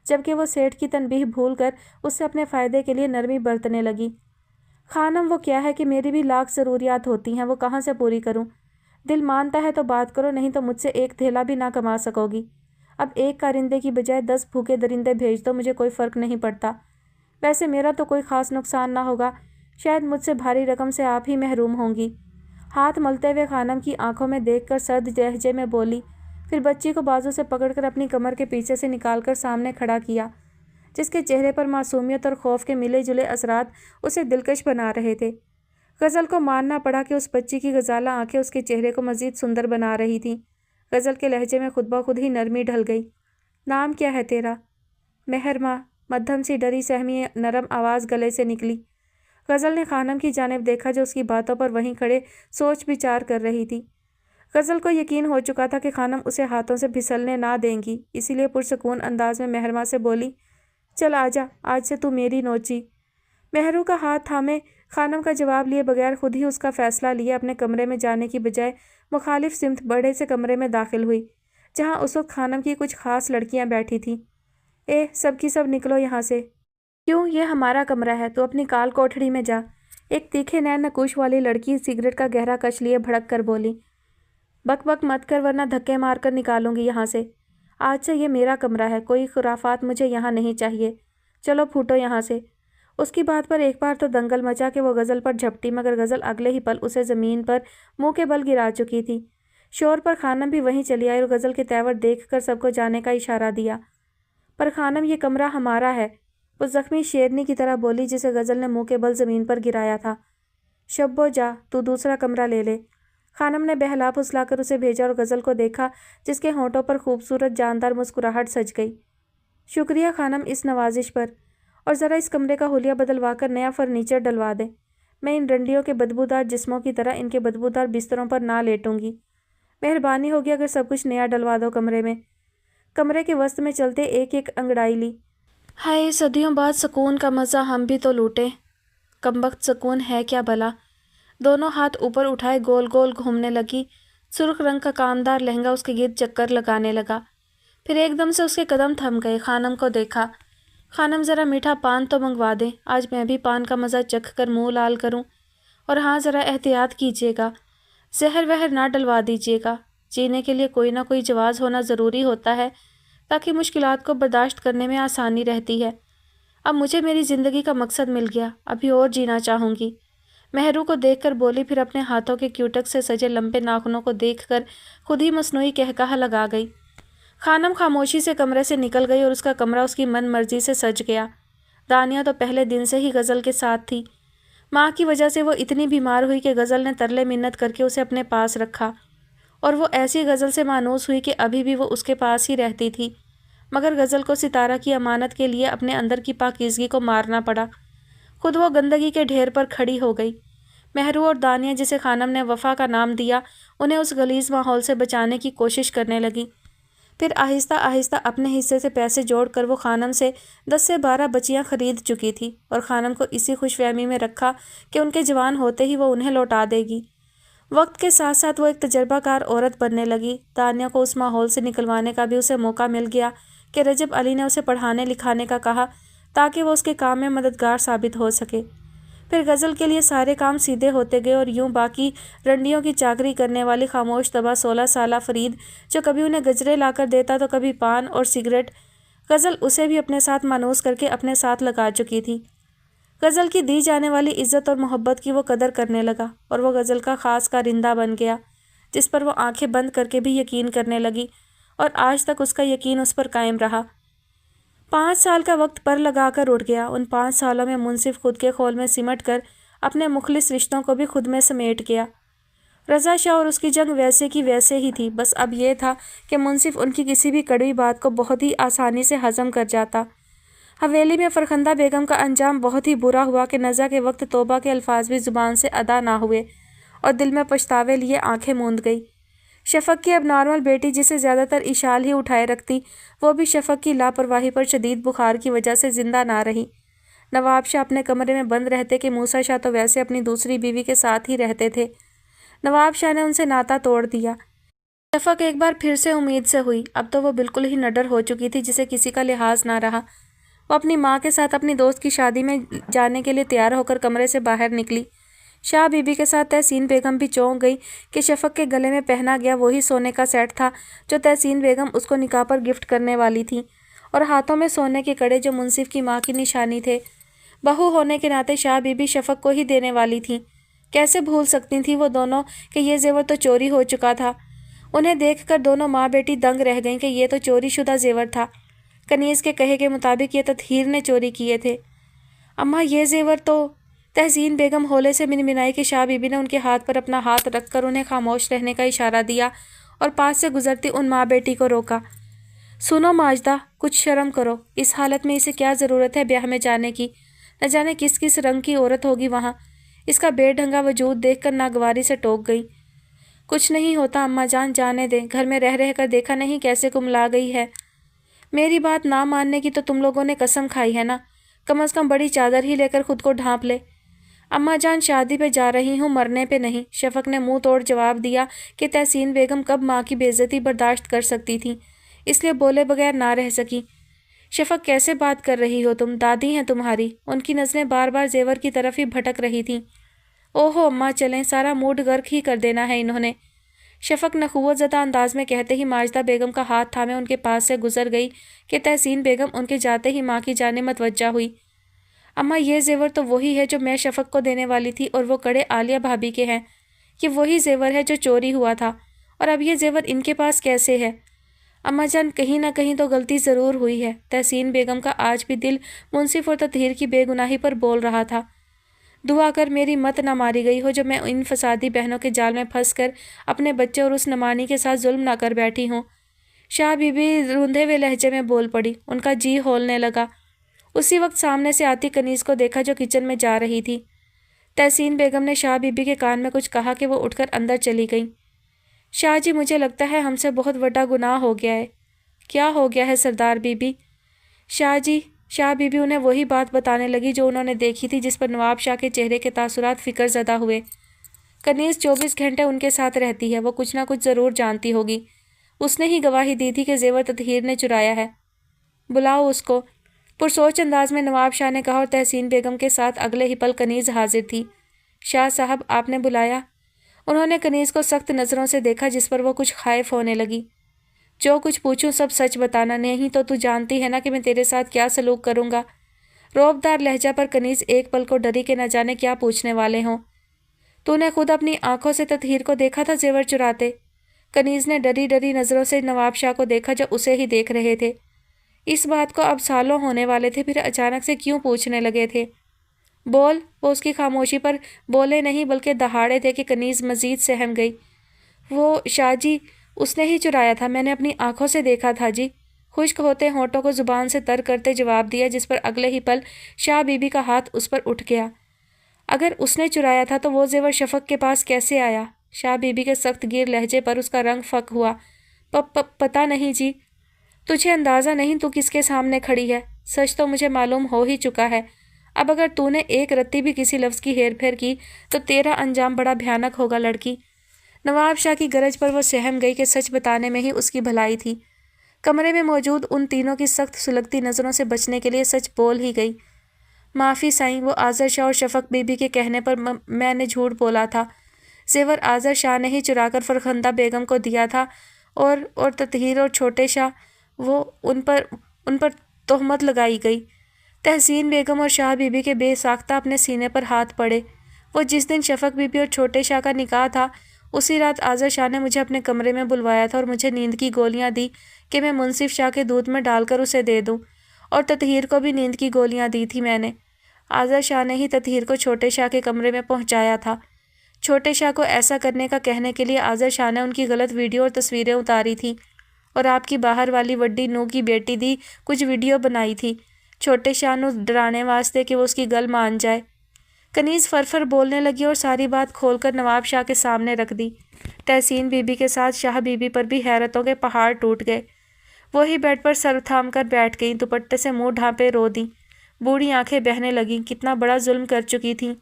جبکہ وہ سیٹھ کی تنبیہ بھول کر اس سے اپنے فائدے کے لیے نرمی برتنے لگی۔ خانم، وہ کیا ہے کہ میری بھی لاکھ ضروریات ہوتی ہیں، وہ کہاں سے پوری کروں؟ دل مانتا ہے تو بات کرو، نہیں تو مجھ سے ایک تھیلا بھی نہ کما سکو گی۔ اب ایک کارندے کی بجائے 10 بھوکے درندے بھیج دو، مجھے کوئی فرق نہیں پڑتا۔ ویسے میرا تو کوئی خاص نقصان نہ ہوگا، شاید مجھ سے بھاری رقم سے آپ ہی محروم ہوں گی۔ ہاتھ ملتے ہوئے خانم کی آنکھوں میں دیکھ کر سرد لہجے میں بولی، پھر بچی کو بازو سے پکڑ کر اپنی کمر کے پیچھے سے نکال کر سامنے کھڑا کیا، جس کے چہرے پر معصومیت اور خوف کے ملے جلے اثرات اسے دلکش بنا رہے تھے۔ غزل کو ماننا پڑا کہ اس بچی کی غزالہ آنکھیں اس کے چہرے کو مزید سندر بنا رہی تھیں۔ غزل کے لہجے میں خود بخود ہی نرمی ڈھل گئی۔ نام کیا ہے تیرا؟ مہرماں، مدھم سی ڈری سہمی نرم آواز گلے سے نکلی۔ غزل نے خانم کی جانب دیکھا جو اس کی باتوں پر وہیں کھڑے سوچ بچار کر رہی تھی۔ غزل کو یقین ہو چکا تھا کہ خانم اسے ہاتھوں سے پھسلنے نہ دیں گی، اسی لیے پرسکون انداز میں مہرماں سے بولی، چل آجا، آج سے تو میری نوچی۔ مہرو کا ہاتھ تھامے خانم کا جواب لیے بغیر خود ہی اس کا فیصلہ لیے اپنے کمرے میں جانے کی بجائے مخالف سمت بڑے سے کمرے میں داخل ہوئی جہاں اس وقت خانم کی کچھ خاص لڑکیاں بیٹھی تھیں۔ سب کی سب نکلو یہاں سے۔ کیوں؟ یہ ہمارا کمرہ ہے، تو اپنی کال کوٹھڑی میں جا۔ ایک تیکھے نین نکوش والی لڑکی سگریٹ کا گہرا کش لیے بھڑک کر بولی۔ بک بک مت کر ورنہ دھکے مار کر نکالوں گی یہاں سے۔ آج سے یہ میرا کمرہ ہے، کوئی خرافات مجھے یہاں نہیں چاہیے، چلو پھوٹو یہاں سے۔ اس کی بات پر ایک بار تو دنگل مچا کہ وہ غزل پر جھپٹی مگر غزل اگلے ہی پل اسے زمین پر منہ کے بل گرا چکی تھی۔ شور پر خانم بھی وہیں چلی آئی اور غزل کے تیور دیکھ کر سب کو جانے کا اشارہ دیا۔ پر خانم، یہ کمرہ ہمارا ہے، وہ زخمی شیرنی کی طرح بولی جسے غزل نے منہ کے بل زمین پر گرایا تھا۔ شبو جا، تو دوسرا کمرہ لے لے۔ خانم نے بہلا پھسلا کر اسے بھیجا اور غزل کو دیکھا جس کے ہونٹوں پر خوبصورت جاندار مسکراہٹ سج گئی۔ شکریہ خانم اس نوازش پر، اور ذرا اس کمرے کا حلیہ بدلوا کر نیا فرنیچر ڈلوا دیں۔ میں ان رنڈیوں کے بدبودار جسموں کی طرح ان کے بدبودار بستروں پر نہ لیٹوں گی۔ مہربانی ہوگی اگر سب کچھ نیا ڈلوا دو کمرے میں۔ کمرے کے وسط میں چلتے ایک ایک انگڑائی لی۔ ہائے صدیوں بعد سکون کا مزہ ہم بھی تو لوٹیں۔ کمبخت سکون ہے کیا بھلا؟ دونوں ہاتھ اوپر اٹھائے گول گول گھومنے لگی۔ سرخ رنگ کا کامدار لہنگا اس کے گرد چکر لگانے لگا۔ پھر ایک دم سے اس کے قدم تھم گئے۔ خانم کو دیکھا۔ خانم ذرا میٹھا پان تو منگوا دیں، آج میں بھی پان کا مزہ چکھ کر منہ لال کروں۔ اور ہاں ذرا احتیاط کیجیے گا، زہر وہر نہ ڈلوا دیجیے گا۔ جینے کے لیے کوئی نہ کوئی جواز ہونا ضروری ہوتا ہے تاکہ مشکلات کو برداشت کرنے میں آسانی رہتی ہے۔ اب مجھے میری زندگی کا مقصد مل گیا، ابھی اور جینا چاہوں گی۔ مہرو کو دیکھ کر بولی، پھر اپنے ہاتھوں کے کیوٹک سے سجے لمبے ناخنوں کو دیکھ کر خود ہی مصنوعی قہقہہ لگا گئی۔ خانم خاموشی سے کمرے سے نکل گئی اور اس کا کمرہ اس کی من مرضی سے سج گیا۔ دانیہ تو پہلے دن سے ہی غزل کے ساتھ تھی۔ ماں کی وجہ سے وہ اتنی بیمار ہوئی کہ غزل نے ترلے منت کر کے اسے اپنے پاس رکھا، اور وہ ایسی غزل سے مانوس ہوئی کہ ابھی بھی وہ اس کے پاس ہی رہتی تھی۔ مگر غزل کو ستارہ کی امانت کے لیے اپنے اندر کی پاکیزگی کو مارنا پڑا۔ خود وہ گندگی کے ڈھیر پر کھڑی ہو گئی۔ مہرو اور دانیہ، جسے خانم نے وفا کا نام دیا، انہیں اس غلیظ ماحول سے بچانے کی کوشش کرنے لگی۔ پھر آہستہ آہستہ اپنے حصے سے پیسے جوڑ کر وہ خانم سے 10 سے 12 بچیاں خرید چکی تھی اور خانم کو اسی خوش فہمی میں رکھا کہ ان کے جوان ہوتے ہی وہ انہیں لوٹا دے گی۔ وقت کے ساتھ ساتھ وہ ایک تجربہ کار عورت بننے لگی۔ دانیہ کو اس ماحول سے نکلوانے کا بھی اسے موقع مل گیا کہ رجب علی نے اسے پڑھانے لکھانے کا کہا تاکہ وہ اس کے کام میں مددگار ثابت ہو سکے۔ پھر غزل کے لیے سارے کام سیدھے ہوتے گئے اور یوں باقی رنڈیوں کی چاکری کرنے والی خاموش طبع 16 سالہ فرید، جو کبھی انہیں گجرے لا کر دیتا تو کبھی پان اور سگریٹ، غزل اسے بھی اپنے ساتھ مانوس کر کے اپنے ساتھ لگا چکی تھی۔ غزل کی دی جانے والی عزت اور محبت کی وہ قدر کرنے لگا اور وہ غزل کا خاص کارندہ بن گیا، جس پر وہ آنکھیں بند کر کے بھی یقین کرنے لگی، اور آج تک اس کا یقین اس پر قائم رہا۔ 5 سال کا وقت پر لگا کر اٹھ گیا۔ ان 5 سالوں میں منصف خود کے خول میں سمٹ کر اپنے مخلص رشتوں کو بھی خود میں سمیٹ گیا۔ رضا شاہ اور اس کی جنگ ویسے کی ویسے ہی تھی، بس اب یہ تھا کہ منصف ان کی کسی بھی کڑوی بات کو بہت ہی آسانی سے ہضم کر جاتا۔ حویلی میں فرخندہ بیگم کا انجام بہت ہی برا ہوا کہ نزا کے وقت توبہ کے الفاظ بھی زبان سے ادا نہ ہوئے اور دل میں پچھتاوے لیے آنکھیں موند گئی۔ شفق کی اب نارمل بیٹی، جسے زیادہ تر اشال ہی اٹھائے رکھتی، وہ بھی شفق کی لاپرواہی پر شدید بخار کی وجہ سے زندہ نہ رہی۔ نواب شاہ اپنے کمرے میں بند رہتے کہ موسیٰ شاہ تو ویسے اپنی دوسری بیوی کے ساتھ ہی رہتے تھے۔ نواب شاہ نے ان سے ناطہ توڑ دیا۔ شفق ایک بار پھر سے امید سے ہوئی۔ اب تو وہ بالکل ہی نڈر ہو چکی تھی، جسے کسی کا لحاظ نہ رہا۔ وہ اپنی ماں کے ساتھ اپنی دوست کی شادی میں جانے کے لیے تیار ہو کر کمرے سے باہر نکلی۔ شاہ بی بی کے ساتھ تحسین بیگم بھی چونک گئی کہ شفق کے گلے میں پہنا گیا وہی سونے کا سیٹ تھا جو تحسین بیگم اس کو نکاح پر گفٹ کرنے والی تھی، اور ہاتھوں میں سونے کے کڑے جو منصف کی ماں کی نشانی تھے۔ بہو ہونے کے ناطے شاہ بی بی شفق کو ہی دینے والی تھیں۔ کیسے بھول سکتی تھیں وہ دونوں کہ یہ زیور تو چوری ہو چکا تھا۔ انہیں دیکھ کر دونوں ماں بیٹی دنگ رہ گئیں کہ یہ تو چوری شدہ زیور تھا۔ کنیز کے کہے کے مطابق یہ تطہیر نے چوری کیے تھے۔ اماں یہ زیور تو… تحسین بیگم ہولے سے منمنائی کہ شاہ بی بی نے ان کے ہاتھ پر اپنا ہاتھ رکھ کر انہیں خاموش رہنے کا اشارہ دیا اور پاس سے گزرتی ان ماں بیٹی کو روکا۔ سنو ماجدہ، کچھ شرم کرو، اس حالت میں اسے کیا ضرورت ہے بیاہ میں جانے کی؟ نہ جانے کس کس رنگ کی عورت ہوگی وہاں۔ اس کا بے ڈھنگا وجود دیکھ کر ناگواری سے ٹوک گئی۔ کچھ نہیں ہوتا اماں جان، جانے دیں، گھر میں رہ رہ کر دیکھا نہیں کیسے کملا گئی ہے۔ میری بات نہ ماننے کی تو تم لوگوں نے قسم کھائی ہے نا، کم از کم بڑی چادر ہی لے کر خود کو ڈھانپ لے۔ اماں جان شادی پہ جا رہی ہوں، مرنے پہ نہیں، شفق نے منہ توڑ جواب دیا کہ تحسین بیگم کب ماں کی بے عزتی برداشت کر سکتی تھی، اس لیے بولے بغیر نہ رہ سکی۔ شفق کیسے بات کر رہی ہو تم، دادی ہیں تمہاری۔ ان کی نظریں بار بار زیور کی طرف ہی بھٹک رہی تھیں۔ اوہو اماں چلیں، سارا موڈ غرق ہی کر دینا ہے انہوں نے، شفق نخوت زدہ انداز میں کہتے ہی ماجدہ بیگم کا ہاتھ تھامے ان کے پاس سے گزر گئی کہ تحسین بیگم ان کے جاتے ہی ماں کی جانب متوجہ ہوئی۔ اماں یہ زیور تو وہی ہے جو میں شفق کو دینے والی تھی، اور وہ کڑے عالیہ بھابی کے ہیں۔ یہ وہی زیور ہے جو چوری ہوا تھا، اور اب یہ زیور ان کے پاس کیسے ہے؟ اماں جان کہیں نہ کہیں تو غلطی ضرور ہوئی ہے۔ تحسین بیگم کا آج بھی دل منصف اور تطہیر کی بے گناہی پر بول رہا تھا۔ دعا کر میری مت نہ ماری گئی ہو جو میں ان فسادی بہنوں کے جال میں پھنس کر اپنے بچے اور اس نمانی کے ساتھ ظلم نہ کر بیٹھی ہوں۔ شاہ بی بی روندھے ہوئے لہجے میں بول پڑی۔ ان کا جی ہولنے لگا۔ اسی وقت سامنے سے آتی کنیز کو دیکھا جو کچن میں جا رہی تھی۔ تحسین بیگم نے شاہ بی بی کے کان میں کچھ کہا کہ وہ اٹھ کر اندر چلی گئیں۔ شاہ جی مجھے لگتا ہے ہم سے بہت بڑا گناہ ہو گیا ہے۔ کیا ہو گیا ہے سردار بی بی؟ شاہ بی بی انہیں وہی بات بتانے لگی جو انہوں نے دیکھی تھی، جس پر نواب شاہ کے چہرے کے تاثرات فکر زدہ ہوئے۔ کنیز 24 گھنٹے ان کے ساتھ رہتی ہے، وہ کچھ نہ کچھ ضرور جانتی ہوگی۔ اس نے ہی گواہی دی تھی کہ زیور تطہیر نے چرایا ہے۔ بلاؤ اس کو، پرسوچ انداز میں نواب شاہ نے کہا، اور تحسین بیگم کے ساتھ اگلے ہی پل کنیز حاضر تھی۔ شاہ صاحب آپ نے بلایا؟ انہوں نے کنیز کو سخت نظروں سے دیکھا، جس پر وہ کچھ خائف ہونے لگی۔ جو کچھ پوچھوں سب سچ بتانا، نہیں تو جانتی ہے نا کہ میں تیرے ساتھ کیا سلوک کروں گا۔ روبدار لہجہ پر کنیز ایک پل کو ڈری کہ نہ جانے کیا پوچھنے والے ہوں۔ تو نے خود اپنی آنکھوں سے تطہیر کو دیکھا تھا زیور چراتے؟ کنیز نے ڈری نظروں سے نواب شاہ کو دیکھا جو اسے ہی دیکھ رہے تھے۔ اس بات کو اب سالوں ہونے والے تھے، پھر اچانک سے کیوں پوچھنے لگے تھے؟ بول، وہ اس کی خاموشی پر بولے نہیں بلکہ دہاڑے تھے کہ کنیز مزید سہم گئی۔ وہ شاہ جی، اس نے ہی چرایا تھا، میں نے اپنی آنکھوں سے دیکھا تھا جی، خشک ہوتے ہونٹوں کو زبان سے تر کرتے جواب دیا، جس پر اگلے ہی پل شاہ بی بی کا ہاتھ اس پر اٹھ گیا۔ اگر اس نے چرایا تھا تو وہ زیور شفق کے پاس کیسے آیا؟ شاہ بی بی کے سخت گیر لہجے پر اس کا رنگ فک ہوا۔ پتہ نہیں جی، تجھے اندازہ نہیں تو کس کے سامنے کھڑی ہے، سچ تو مجھے معلوم ہو ہی چکا ہے۔ اب اگر تو نے ایک رتی بھی کسی لفظ کی ہیر پھیر کی تو تیرا انجام بڑا بھیانک ہوگا لڑکی۔ نواب شاہ کی گرج پر وہ سہم گئی کہ سچ بتانے میں ہی اس کی بھلائی تھی۔ کمرے میں موجود ان تینوں کی سخت سلگتی نظروں سے بچنے کے لیے سچ بول ہی گئی۔ معافی سائیں، وہ آذر شاہ اور شفق بی بی کے کہنے پر میں نے جھوٹ بولا تھا۔ زیور آذر شاہ نے ہی چرا کر فرخندہ بیگم کو دیا تھا، اور تطہیر اور چھوٹے شاہ، وہ ان پر تہمت لگائی گئی۔ تحسین بیگم اور شاہ بی بی کے بے ساختہ اپنے سینے پر ہاتھ پڑے۔ وہ جس دن شفق بی بی اور چھوٹے شاہ کا نکاح تھا، اسی رات آذر شاہ نے مجھے اپنے کمرے میں بلوایا تھا اور مجھے نیند کی گولیاں دی کہ میں منصف شاہ کے دودھ میں ڈال کر اسے دے دوں، اور تطہیر کو بھی نیند کی گولیاں دی تھی میں نے۔ آذر شاہ نے ہی تطہیر کو چھوٹے شاہ کے کمرے میں پہنچایا تھا۔ چھوٹے شاہ کو ایسا کرنے کا کہنے کے لیے آذر شاہ نے ان کی غلط ویڈیو اور تصویریں اتاری تھیں، اور آپ کی باہر والی وڈی نو کی بیٹی دی کچھ ویڈیو بنائی تھی چھوٹے شاہ نو ڈرانے واسطے کہ وہ اس کی گل مان جائے۔ کنیز فرفر بولنے لگی اور ساری بات کھول کر نواب شاہ کے سامنے رکھ دی۔ تحسین بی بی کے ساتھ شاہ بی بی پر بھی حیرتوں کے پہاڑ ٹوٹ گئے۔ وہی بیڈ پر سر تھام کر بیٹھ گئیں، دوپٹے سے منہ ڈھانپے رو دیں، بوڑھی آنکھیں بہنے لگیں۔ کتنا بڑا ظلم کر چکی تھیں۔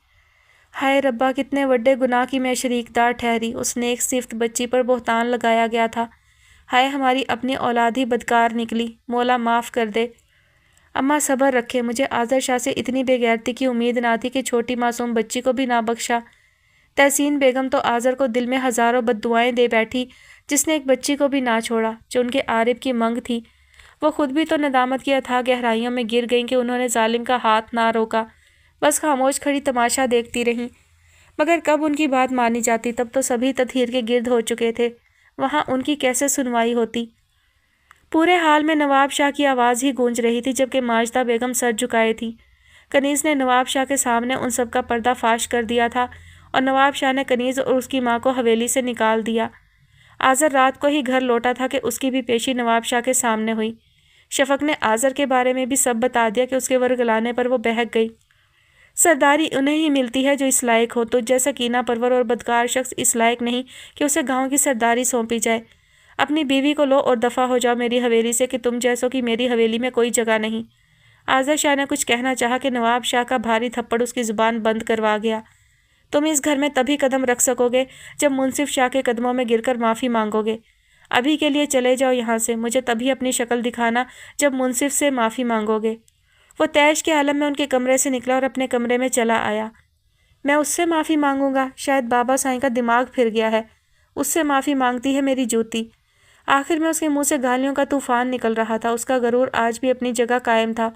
ہائے ربا، کتنے وڈے گناہ کی میں شریک دار ٹھہری۔ اس نیک صفت بچی پر بہتان لگایا گیا تھا۔ ہائے ہماری اپنی اولاد ہی بدکار نکلی، مولا معاف کر دے۔ اماں صبر رکھے، مجھے آذر شاہ سے اتنی بے غیرتی کی امید نہ تھی کہ چھوٹی معصوم بچی کو بھی نہ بخشا۔ تحسین بیگم تو آذر کو دل میں ہزاروں بد دعائیں دے بیٹھی، جس نے ایک بچی کو بھی نہ چھوڑا جو ان کے عارب کی منگ تھی۔ وہ خود بھی تو ندامت کی اتھاہ گہرائیوں میں گر گئیں کہ انہوں نے ظالم کا ہاتھ نہ روکا، بس خاموش کھڑی تماشا دیکھتی رہیں۔ مگر کب ان کی بات مانی جاتی، تب تو سبھی تطہیر کے گرد ہو چکے تھے، وہاں ان کی کیسے سنوائی ہوتی۔ پورے حال میں نواب شاہ کی آواز ہی گونج رہی تھی، جبکہ ماجدہ بیگم سر جھکائے تھی۔ کنیز نے نواب شاہ کے سامنے ان سب کا پردہ فاش کر دیا تھا، اور نواب شاہ نے کنیز اور اس کی ماں کو حویلی سے نکال دیا۔ آذر رات کو ہی گھر لوٹا تھا کہ اس کی بھی پیشی نواب شاہ کے سامنے ہوئی۔ شفق نے آذر کے بارے میں بھی سب بتا دیا کہ اس کے ورگلانے پر وہ بہک گئی۔ سرداری انہیں ہی ملتی ہے جو اس لائق ہو، تجھ جیسا کینہ پرور اور بدکار شخص اس لائق نہیں کہ اسے گاؤں کی سرداری سونپی جائے۔ اپنی بیوی کو لو اور دفع ہو جاؤ میری حویلی سے، کہ تم جیسوں کی میری حویلی میں کوئی جگہ نہیں۔ آذر شاہ نے کچھ کہنا چاہا کہ نواب شاہ کا بھاری تھپڑ اس کی زبان بند کروا گیا۔ تم اس گھر میں تبھی قدم رکھ سکو گے جب منصف شاہ کے قدموں میں گر کر معافی مانگو گے۔ ابھی کے لیے چلے جاؤ یہاں سے، مجھے تبھی اپنی شکل دکھانا جب منصف سے معافی مانگو گے۔ وہ تیش کے عالم میں ان کے کمرے سے نکلا اور اپنے کمرے میں چلا آیا۔ میں اس سے معافی مانگوں گا؟ شاید بابا سائیں کا دماغ پھر گیا ہے، اس سے معافی مانگتی ہے میری جوتی۔ آخر میں اس کے منہ سے گالیوں کا طوفان نکل رہا تھا، اس کا غرور آج بھی اپنی جگہ قائم تھا۔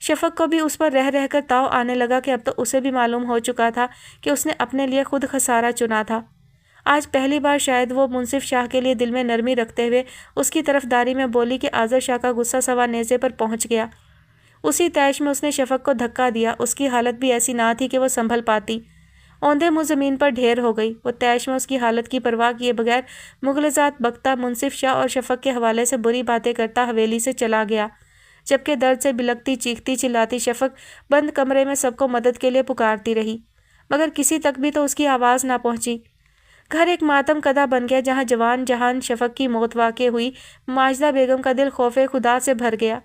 شفق کو بھی اس پر رہ کر تاؤ آنے لگا کہ اب تو اسے بھی معلوم ہو چکا تھا کہ اس نے اپنے لیے خود خسارہ چنا تھا۔ آج پہلی بار شاید وہ منصف شاہ کے لیے دل میں نرمی رکھتے ہوئے اس کی طرف داری میں بولی کہ آذر شاہ کا غصہ سوا نیزے پر پہنچ گیا۔ اسی تیش میں اس نے شفق کو دھکا دیا۔ اس کی حالت بھی ایسی نہ تھی کہ وہ سنبھل پاتی۔ اوندھے منہ زمین پر ڈھیر ہو گئی۔ وہ تیش میں اس کی حالت کی پرواہ کیے بغیر مغلظات بکتا، منصف شاہ اور شفق کے حوالے سے بری باتیں کرتا حویلی سے چلا گیا، جبکہ درد سے بلکتی، چیختی چلاتی شفق بند کمرے میں سب کو مدد کے لیے پکارتی رہی، مگر کسی تک بھی تو اس کی آواز نہ پہنچی۔ گھر ایک ماتم کدہ بن گیا جہاں جوان جہان شفق کی موت واقع ہوئی۔ ماجدہ بیگم کا دل خوف خدا سے بھر گیا،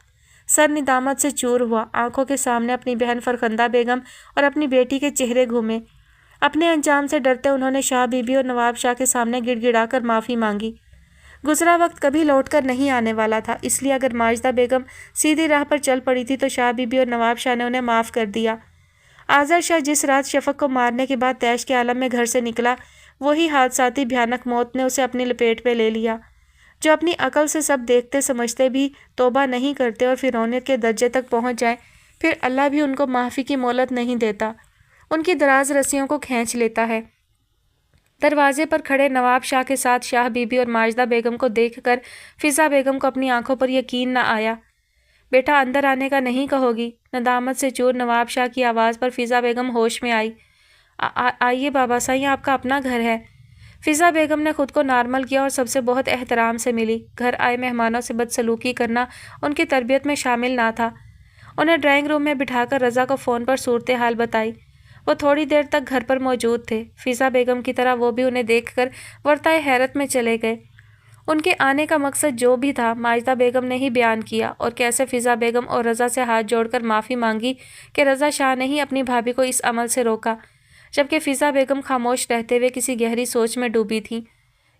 سر ندامت سے چور ہوا۔ آنکھوں کے سامنے اپنی بہن فرخندہ بیگم اور اپنی بیٹی کے چہرے گھومے۔ اپنے انجام سے ڈرتے انہوں نے شاہ بی بی اور نواب شاہ کے سامنے گڑ گڑا کر معافی مانگی۔ گزرا وقت کبھی لوٹ کر نہیں آنے والا تھا، اس لیے اگر ماجدہ بیگم سیدھی راہ پر چل پڑی تھی تو شاہ بی بی اور نواب شاہ نے انہیں معاف کر دیا۔ آذر شاہ جس رات شفق کو مارنے کے بعد تیش کے عالم میں گھر سے نکلا، وہی حادثاتی بھیانک موت نے اسے اپنی لپیٹ میں لے لیا۔ جو اپنی عقل سے سب دیکھتے سمجھتے بھی توبہ نہیں کرتے اور فرعونیت کے درجے تک پہنچ جائیں، پھر اللہ بھی ان کو معافی کی مہلت نہیں دیتا، ان کی دراز رسیوں کو کھینچ لیتا ہے۔ دروازے پر کھڑے نواب شاہ کے ساتھ شاہ بی بی اور ماجدہ بیگم کو دیکھ کر فضا بیگم کو اپنی آنکھوں پر یقین نہ آیا۔ بیٹا اندر آنے کا نہیں کہو گی؟ ندامت سے چور نواب شاہ کی آواز پر فضا بیگم ہوش میں آئی۔ آئیے بابا سائیں، آپ کا اپنا گھر ہے۔ فضا بیگم نے خود کو نارمل کیا اور سب سے بہت احترام سے ملی۔ گھر آئے مہمانوں سے بدسلوکی کرنا ان کی تربیت میں شامل نہ تھا۔ انہیں ڈرائنگ روم میں بٹھا کر رضا کو فون پر صورتحال بتائی۔ وہ تھوڑی دیر تک گھر پر موجود تھے۔ فضا بیگم کی طرح وہ بھی انہیں دیکھ کر ورطۂ حیرت میں چلے گئے۔ ان کے آنے کا مقصد جو بھی تھا ماجدہ بیگم نے ہی بیان کیا، اور کیسے فضا بیگم اور رضا سے ہاتھ جوڑ کر معافی مانگی کہ رضا شاہ نے ہی اپنی بھابھی کو اس عمل سے روکا، جبکہ فضا بیگم خاموش رہتے ہوئے کسی گہری سوچ میں ڈوبی تھیں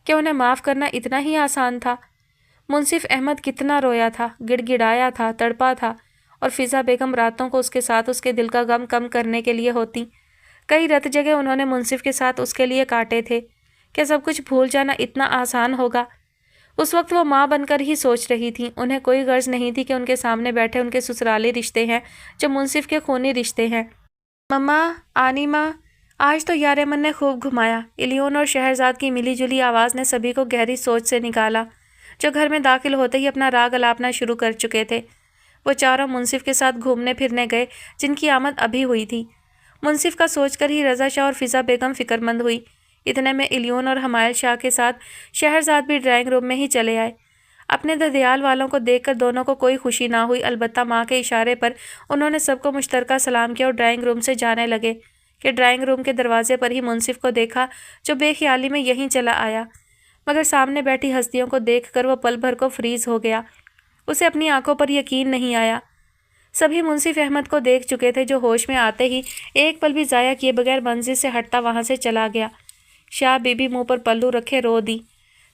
کہ انہیں معاف کرنا اتنا ہی آسان تھا۔ منصف احمد کتنا رویا تھا، گڑ گڑایا تھا، تڑپا تھا، اور فضا بیگم راتوں کو اس کے ساتھ اس کے دل کا غم کم کرنے کے لیے ہوتی۔ کئی رت جگہ انہوں نے منصف کے ساتھ اس کے لیے کاٹے تھے۔ کیا سب کچھ بھول جانا اتنا آسان ہوگا؟ اس وقت وہ ماں بن کر ہی سوچ رہی تھیں۔ انہیں کوئی غرض نہیں تھی کہ ان کے سامنے بیٹھے ان کے سسرالی رشتے ہیں جو منصف کے خونی رشتے ہیں۔ مما، آنی ماں، آج تو یار من نے خوب گھمایا۔ الیون اور شہرزاد کی ملی جلی آواز نے سبھی کو گہری سوچ سے نکالا، جو گھر میں داخل ہوتے ہی اپنا راگ الاپنا شروع کر چکے تھے۔ وہ چاروں منصف کے ساتھ گھومنے پھرنے گئے جن کی آمد ابھی ہوئی تھی۔ منصف کا سوچ کر ہی رضا شاہ اور فضا بیگم فکر مند ہوئی۔ اتنے میں الیون اور حمائل شاہ کے ساتھ شہرزاد بھی ڈرائنگ روم میں ہی چلے آئے۔ اپنے ددیال والوں کو دیکھ کر دونوں کو کوئی خوشی نہ ہوئی، البتہ ماں کے اشارے پر انہوں نے سب کو مشترکہ سلام کیا اور ڈرائنگ روم سے جانے لگے کہ ڈرائنگ روم کے دروازے پر ہی منصف کو دیکھا، جو بے خیالی میں یہیں چلا آیا، مگر سامنے بیٹھی ہستیوں کو دیکھ کر وہ پل بھر کو فریز ہو گیا۔ اسے اپنی آنکھوں پر یقین نہیں آیا۔ سبھی منصف احمد کو دیکھ چکے تھے، جو ہوش میں آتے ہی ایک پل بھی ضائع کیے بغیر منزل سے ہٹتا وہاں سے چلا گیا۔ شاہ بی بی منہ پر پلو رکھے رو دی۔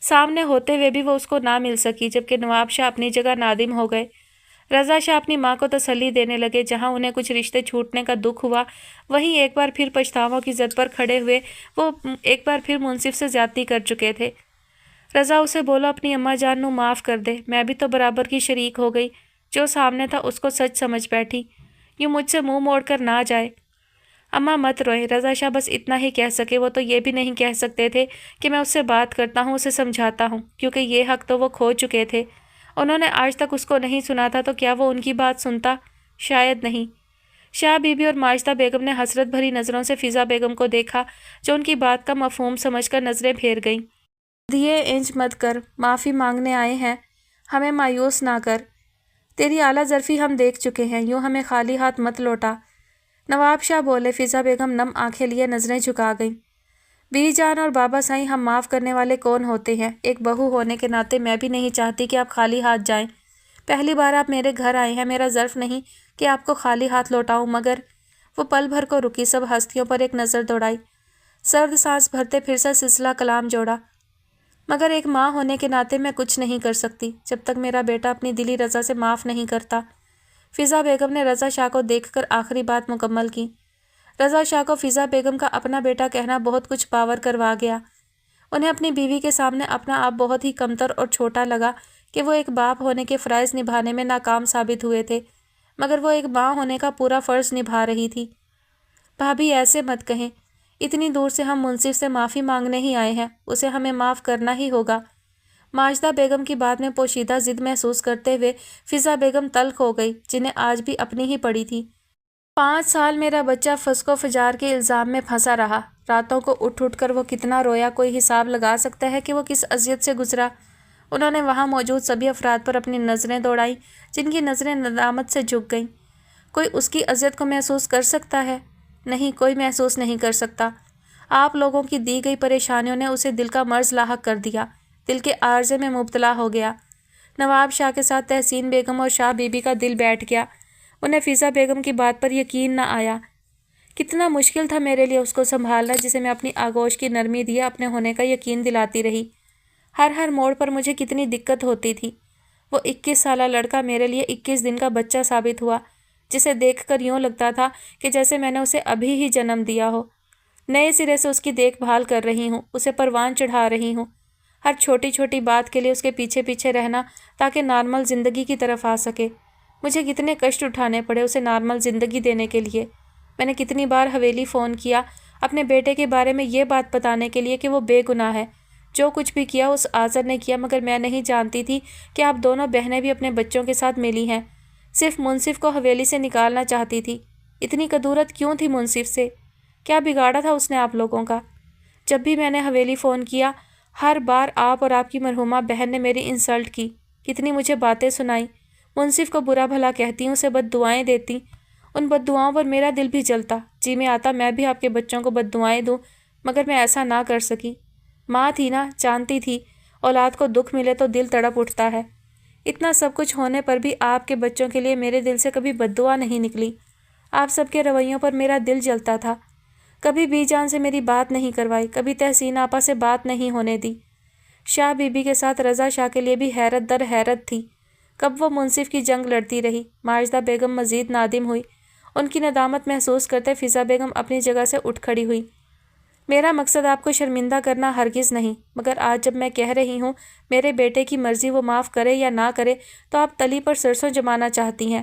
سامنے ہوتے ہوئے بھی وہ اس کو نہ مل سکی، جبکہ نواب شاہ اپنی جگہ نادم ہو گئے۔ رضا شاہ اپنی ماں کو تسلی دینے لگے۔ جہاں انہیں کچھ رشتے چھوٹنے کا دکھ ہوا، وہیں ایک بار پھر پچھتاووں کی زد پر کھڑے ہوئے وہ ایک بار پھر منصف سے زیادتی کر چکے تھے۔ رضا اسے بولو اپنی اماں جان نو معاف کر دے، میں بھی تو برابر کی شریک ہو گئی۔ جو سامنے تھا اس کو سچ سمجھ بیٹھی، یوں مجھ سے منہ موڑ کر نہ جائے۔ اماں مت روئیں، رضا شاہ بس اتنا ہی کہہ سکے۔ وہ تو یہ بھی نہیں کہہ سکتے تھے کہ میں اس سے بات کرتا ہوں، اسے سمجھاتا ہوں، کیونکہ یہ حق تو وہ کھو چکے تھے۔ انہوں نے آج تک اس کو نہیں سنا تھا، تو کیا وہ ان کی بات سنتا؟ شاید نہیں۔ شاہ بی بی اور ماجدہ بیگم نے حسرت بھری نظروں سے فضا بیگم کو دیکھا، جو ان کی بات کا مفہوم سمجھ کر نظریں پھیر گئیں۔ دیے انج مت کر، معافی مانگنے آئے ہیں، ہمیں مایوس نہ کر۔ تیری اعلیٰ ظرفی ہم دیکھ چکے ہیں، یوں ہمیں خالی ہاتھ مت لوٹا۔ نواب شاہ بولے۔ فضا بیگم نم آنکھیں لیے نظریں جھکا گئیں۔ بی جان اور بابا سائیں، ہم معاف کرنے والے کون ہوتے ہیں؟ ایک بہو ہونے کے ناطے میں بھی نہیں چاہتی کہ آپ خالی ہاتھ جائیں۔ پہلی بار آپ میرے گھر آئے ہیں، میرا ظرف نہیں کہ آپ کو خالی ہاتھ لوٹاؤں، مگر وہ پل بھر کو رکی، سب ہستیوں پر ایک نظر دوڑائی، سرد سانس بھرتے پھر سے سلسلہ کلام جوڑا۔ مگر ایک ماں ہونے کے ناطے میں کچھ نہیں کر سکتی جب تک میرا بیٹا اپنی دلی رضا سے معاف نہیں کرتا۔ فضا بیگم نے رضا شاہ کو دیکھ کر آخری بات مکمل کی۔ رضا شاہ کو فضا بیگم کا اپنا بیٹا کہنا بہت کچھ باور کروا گیا۔ انہیں اپنی بیوی کے سامنے اپنا آپ بہت ہی کمتر اور چھوٹا لگا کہ وہ ایک باپ ہونے کے فرائض نبھانے میں ناکام ثابت ہوئے تھے، مگر وہ ایک ماں ہونے کا پورا فرض نبھا رہی تھی۔ بھابھی ایسے مت کہیں، اتنی دور سے ہم منصف سے معافی مانگنے ہی آئے ہیں، اسے ہمیں معاف کرنا ہی ہوگا۔ ماجدہ بیگم کی بات میں پوشیدہ ضد محسوس کرتے ہوئے فضا بیگم تلخ ہو گئی، جنہیں آج بھی اپنی ہی پڑی تھی۔ 5 سال میرا بچہ فسق و فجار کے الزام میں پھنسا رہا، راتوں کو اٹھ اٹھ کر وہ کتنا رویا، کوئی حساب لگا سکتا ہے کہ وہ کس اذیت سے گزرا۔ انہوں نے وہاں موجود سبھی افراد پر اپنی نظریں دوڑائیں، جن کی نظریں ندامت سے جھک گئیں۔ کوئی اس کی اذیت کو محسوس کر سکتا ہے؟ نہیں، کوئی محسوس نہیں کر سکتا۔ آپ لوگوں کی دی گئی پریشانیوں نے اسے دل کا مرض لاحق کر دیا، دل کے عارضے میں مبتلا ہو گیا۔ نواب شاہ کے ساتھ تحسین بیگم اور شاہ بی بی کا دل بیٹھ گیا۔ انہیں فضا بیگم کی بات پر یقین نہ آیا۔ کتنا مشکل تھا میرے لیے اس کو سنبھالنا، جسے میں اپنی آغوش کی نرمی دیے اپنے ہونے کا یقین دلاتی رہی۔ ہر موڑ پر مجھے کتنی دقت ہوتی تھی۔ وہ 21 سالہ لڑکا میرے لیے 21 دن کا بچہ ثابت ہوا، جسے دیکھ کر یوں لگتا تھا کہ جیسے میں نے اسے ابھی ہی جنم دیا ہو۔ نئے سرے سے اس کی دیکھ بھال کر رہی ہوں، اسے پروان چڑھا رہی ہوں، ہر چھوٹی چھوٹی بات کے لیے اس کے پیچھے پیچھے رہنا تاکہ نارمل زندگی کی طرف آ سکے۔ مجھے کتنے کشٹ اٹھانے پڑے اسے نارمل زندگی دینے کے لیے۔ میں نے کتنی بار حویلی فون کیا اپنے بیٹے کے بارے میں یہ بات بتانے کے لیے کہ وہ بے گناہ ہے، جو کچھ بھی کیا اس آزر نے کیا، مگر میں نہیں جانتی تھی کہ آپ دونوں بہنیں بھی اپنے بچوں کے ساتھ ملی ہیں۔ صرف منصف کو حویلی سے نکالنا چاہتی تھی۔ اتنی کدورت کیوں تھی منصف سے؟ کیا بگاڑا تھا اس نے آپ لوگوں کا؟ جب بھی میں نے حویلی فون کیا، ہر بار آپ اور آپ کی مرحومہ بہن نے میری انسلٹ کی، کتنی مجھے باتیں سنائیں، منصف کو برا بھلا کہتی، اسے بد دعائیں دیتی۔ ان بد دعاؤں پر میرا دل بھی جلتا، جی میں آتا میں بھی آپ کے بچوں کو بد دعائیں دوں، مگر میں ایسا نہ کر سکی۔ ماں تھی نا، جانتی تھی اولاد کو دکھ ملے تو دل تڑپ اٹھتا ہے۔ اتنا سب کچھ ہونے پر بھی آپ کے بچوں کے لیے میرے دل سے کبھی بد دعا نہیں نکلی۔ آپ سب کے رویوں پر میرا دل جلتا تھا۔ کبھی بی جان سے میری بات نہیں کروائی، کبھی تحسین آپا سے بات نہیں ہونے دی۔ شاہ بی بی کے ساتھ رضا شاہ کے لیے بھی حیرت در حیرت تھی۔ کب وہ منصف کی جنگ لڑتی رہی۔ ماجدہ بیگم مزید نادم ہوئی۔ ان کی ندامت محسوس کرتے فضا بیگم اپنی جگہ سے اٹھ کھڑی ہوئی۔ میرا مقصد آپ کو شرمندہ کرنا ہرگز نہیں، مگر آج جب میں کہہ رہی ہوں میرے بیٹے کی مرضی وہ معاف کرے یا نہ کرے، تو آپ تلی پر سرسوں جمانا چاہتی ہیں۔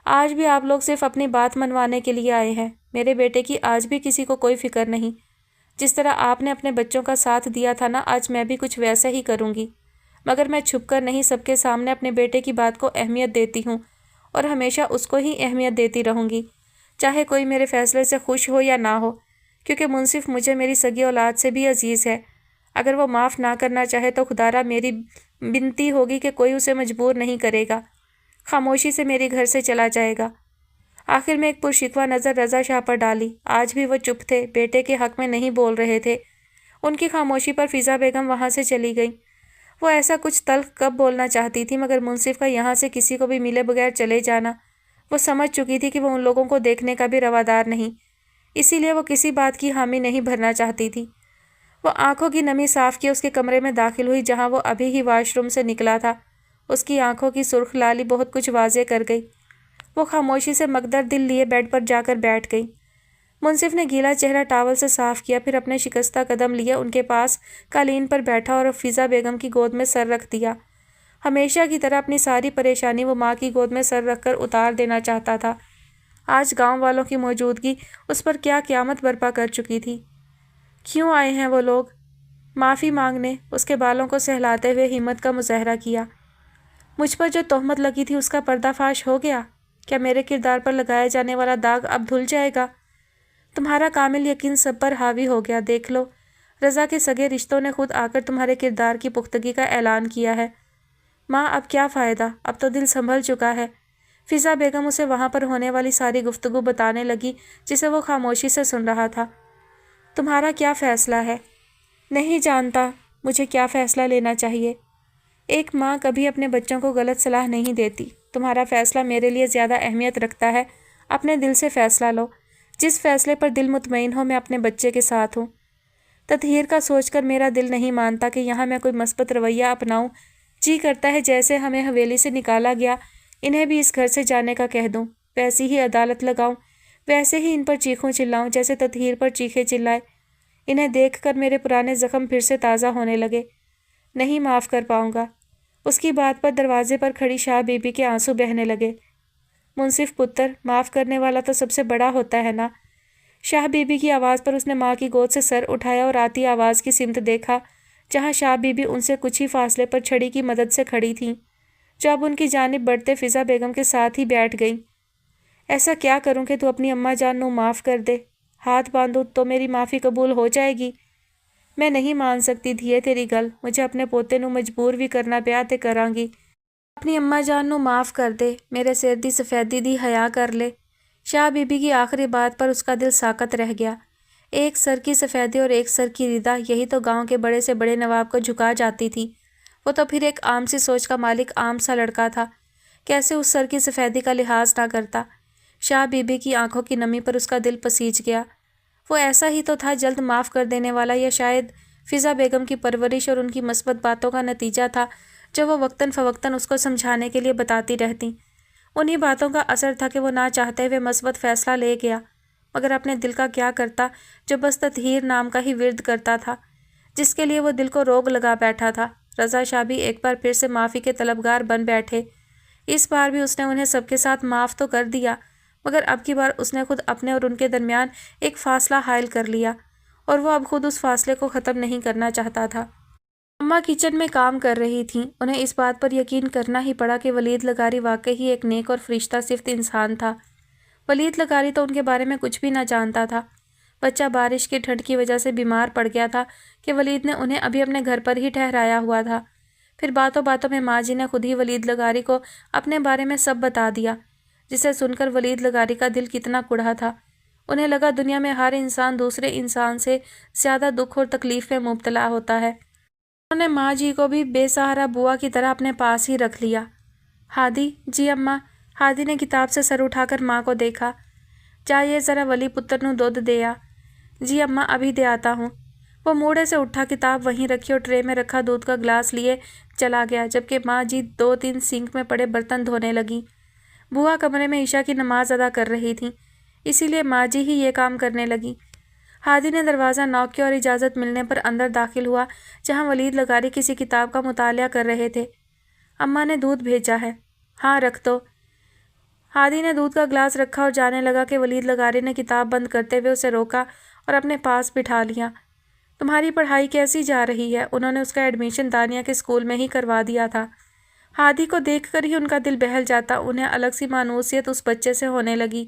آج بھی آپ لوگ صرف اپنی بات منوانے کے لیے آئے ہیں۔ میرے بیٹے کی آج بھی کسی کو کوئی فکر نہیں۔ جس طرح آپ نے اپنے بچوں کا ساتھ دیا تھا نا، آج میں بھی کچھ ویسا ہی کروں گی، مگر میں چھپ کر نہیں، سب کے سامنے اپنے بیٹے کی بات کو اہمیت دیتی ہوں اور ہمیشہ اس کو ہی اہمیت دیتی رہوں گی، چاہے کوئی میرے فیصلے سے خوش ہو یا نہ ہو، کیونکہ منصف مجھے میری سگی اولاد سے بھی عزیز ہے۔ اگر وہ معاف نہ کرنا چاہے تو خدارا میری بنتی ہوگی کہ کوئی اسے مجبور نہیں کرے گا، خاموشی سے میرے گھر سے چلا جائے گا۔ آخر میں ایک پرشکوہ نظر رضا شاہ پر ڈالی۔ آج بھی وہ چپ تھے، بیٹے کے حق میں نہیں بول رہے تھے۔ ان کی خاموشی پر فضا بیگم وہاں سے چلی گئی۔ وہ ایسا کچھ تلخ کب بولنا چاہتی تھی، مگر منصف کا یہاں سے کسی کو بھی ملے بغیر چلے جانا، وہ سمجھ چکی تھی کہ وہ ان لوگوں کو دیکھنے کا بھی روادار نہیں، اسی لیے وہ کسی بات کی حامی نہیں بھرنا چاہتی تھی۔ وہ آنکھوں کی نمی صاف کیے اس کے کمرے میں داخل ہوئی جہاں وہ ابھی ہی واش روم سے نکلا تھا۔ اس کی آنکھوں کی سرخ لالی بہت کچھ واضح کر گئی۔ وہ خاموشی سے مقدر دل لیے بیڈ پر جا کر بیٹھ گئی۔ منصف نے گیلا چہرہ ٹاول سے صاف کیا، پھر اپنے شکستہ قدم لیے ان کے پاس قالین پر بیٹھا اور فضا بیگم کی گود میں سر رکھ دیا۔ ہمیشہ کی طرح اپنی ساری پریشانی وہ ماں کی گود میں سر رکھ کر اتار دینا چاہتا تھا۔ آج گاؤں والوں کی موجودگی اس پر کیا قیامت برپا کر چکی تھی۔ کیوں آئے ہیں وہ لوگ؟ معافی مانگنے۔ اس کے بالوں کو سہلاتے ہوئے ہمت کا مظاہرہ کیا۔ مجھ پر جو تہمت لگی تھی اس کا پردہ فاش ہو گیا؟ کیا میرے کردار پر لگایا جانے والا داغ اب دھل جائے گا؟ تمہارا کامل یقین سب پر حاوی ہو گیا، دیکھ لو، رضا کے سگے رشتوں نے خود آ کر تمہارے کردار کی پختگی کا اعلان کیا ہے۔ ماں اب کیا فائدہ، اب تو دل سنبھل چکا ہے۔ فضا بیگم اسے وہاں پر ہونے والی ساری گفتگو بتانے لگی جسے وہ خاموشی سے سن رہا تھا۔ تمہارا کیا فیصلہ ہے؟ نہیں جانتا مجھے کیا فیصلہ لینا چاہیے۔ ایک ماں کبھی اپنے بچوں کو غلط صلاح نہیں دیتی۔ تمہارا فیصلہ میرے لیے زیادہ اہمیت رکھتا ہے۔ اپنے دل سے فیصلہ لو، جس فیصلے پر دل مطمئن ہو۔ میں اپنے بچے کے ساتھ ہوں۔ تطہیر کا سوچ کر میرا دل نہیں مانتا کہ یہاں میں کوئی مثبت رویہ اپناؤں۔ جی کرتا ہے جیسے ہمیں حویلی سے نکالا گیا انہیں بھی اس گھر سے جانے کا کہہ دوں، ویسی ہی عدالت لگاؤں، ویسے ہی ان پر چیخوں چلاؤں جیسے تطہیر پر چیخے چلائے۔ انہیں دیکھ کر میرے پرانے زخم پھر سے تازہ ہونے لگے۔ نہیں معاف کر پاؤں گا۔ اس کی بات پر دروازے پر کھڑی شاہ بی بی کے آنسو بہنے لگے۔ منصف پتر، معاف کرنے والا تو سب سے بڑا ہوتا ہے نا۔ شاہ بی بی کی آواز پر اس نے ماں کی گود سے سر اٹھایا اور آتی آواز کی سمت دیکھا جہاں شاہ بی بی ان سے کچھ ہی فاصلے پر چھڑی کی مدد سے کھڑی تھیں، جو اب ان کی جانب بڑھتے فضا بیگم کے ساتھ ہی بیٹھ گئیں۔ ایسا کیا کروں کہ تو اپنی اماں جان نو معاف کر دے؟ ہاتھ باندھوں تو میری معافی قبول ہو جائے گی؟ میں نہیں مان سکتی دھیے تیری گل، مجھے اپنے پوتے نو مجبور بھی کرنا پیا تے کراں گی۔ اپنی اماں جان نو معاف کر دے، میرے سر دی سفیدی دی حیا کر لے۔ شاہ بی بی کی آخری بات پر اس کا دل ساکت رہ گیا۔ ایک سر کی سفیدی اور ایک سر کی ردا، یہی تو گاؤں کے بڑے سے بڑے نواب کو جھکا جاتی تھی۔ وہ تو پھر ایک عام سی سوچ کا مالک عام سا لڑکا تھا، کیسے اس سر کی سفیدی کا لحاظ نہ کرتا؟ شاہ بی بی کی آنکھوں کی نمی پر اس کا دل پسیج گیا۔ وہ ایسا ہی تو تھا جلد معاف کر دینے والا، یا شاید فضا بیگم کی پرورش اور ان کی مثبت باتوں کا نتیجہ تھا جو وہ وقتاً فوقتاً اس کو سمجھانے کے لیے بتاتی رہتی۔ انہی باتوں کا اثر تھا کہ وہ نہ چاہتے ہوئے مثبت فیصلہ لے گیا، مگر اپنے دل کا کیا کرتا جو بس تطہیر نام کا ہی ورد کرتا تھا، جس کے لیے وہ دل کو روگ لگا بیٹھا تھا۔ رضا شاہ بھی ایک بار پھر سے معافی کے طلبگار بن بیٹھے۔ اس بار بھی اس نے انہیں سب کے ساتھ معاف تو کر دیا، مگر اب کی بار اس نے خود اپنے اور ان کے درمیان ایک فاصلہ حائل کر لیا، اور وہ اب خود اس فاصلے کو ختم نہیں کرنا چاہتا تھا۔ اماں کچن میں کام کر رہی تھیں۔ انہیں اس بات پر یقین کرنا ہی پڑا کہ ولید لغاری واقعی ایک نیک اور فرشتہ صفت انسان تھا۔ ولید لغاری تو ان کے بارے میں کچھ بھی نہ جانتا تھا۔ بچہ بارش کی ٹھنڈ کی وجہ سے بیمار پڑ گیا تھا کہ ولید نے انہیں ابھی اپنے گھر پر ہی ٹھہرایا ہوا تھا۔ پھر باتوں باتوں میں ماں جی نے خود ہی ولید لغاری کو اپنے بارے میں سب بتا دیا، جسے سن کر ولید لغاری کا دل کتنا کڑھا تھا۔ انہیں لگا دنیا میں ہر انسان دوسرے انسان سے زیادہ دکھ اور تکلیف میں مبتلا ہوتا ہے۔ انہوں نے ماں جی کو بھی بے سہارا بوا کی طرح اپنے پاس ہی رکھ لیا۔ ہادی، جی اماں۔ ہادی نے کتاب سے سر اٹھا کر ماں کو دیکھا۔ جائیے ذرا ولی پتر نو دودھ دے آ۔ جی اماں، ابھی دے آتا ہوں۔ وہ موڑے سے اٹھا، کتاب وہیں رکھی اور ٹرے میں رکھا دودھ کا گلاس لیے چلا گیا، جبکہ ماں جی 2-3 سنک میں پڑے برتن دھونے لگیں۔ بوا کمرے میں عشاء کی نماز ادا کر رہی تھیں، اسی لیے ماں جی ہی یہ کام کرنے لگی۔ ہادی نے دروازہ نوک کیا اور اجازت ملنے پر اندر داخل ہوا، جہاں ولید لغاری کسی کتاب کا مطالعہ کر رہے تھے۔ اماں نے دودھ بھیجا ہے۔ ہاں، رکھ دو۔ ہادی نے دودھ کا گلاس رکھا اور جانے لگا کہ ولید لغاری نے کتاب بند کرتے ہوئے اسے روکا اور اپنے پاس بٹھا لیا۔ تمہاری پڑھائی کیسی جا رہی ہے؟ انہوں نے اس کا ایڈمیشن دانیہ کے اسکول میں ہی کروا دیا تھا۔ ہادی کو دیکھ کر ہی ان کا دل بہل جاتا، انہیں الگ سی مانوسیت اس بچے سے ہونے لگی۔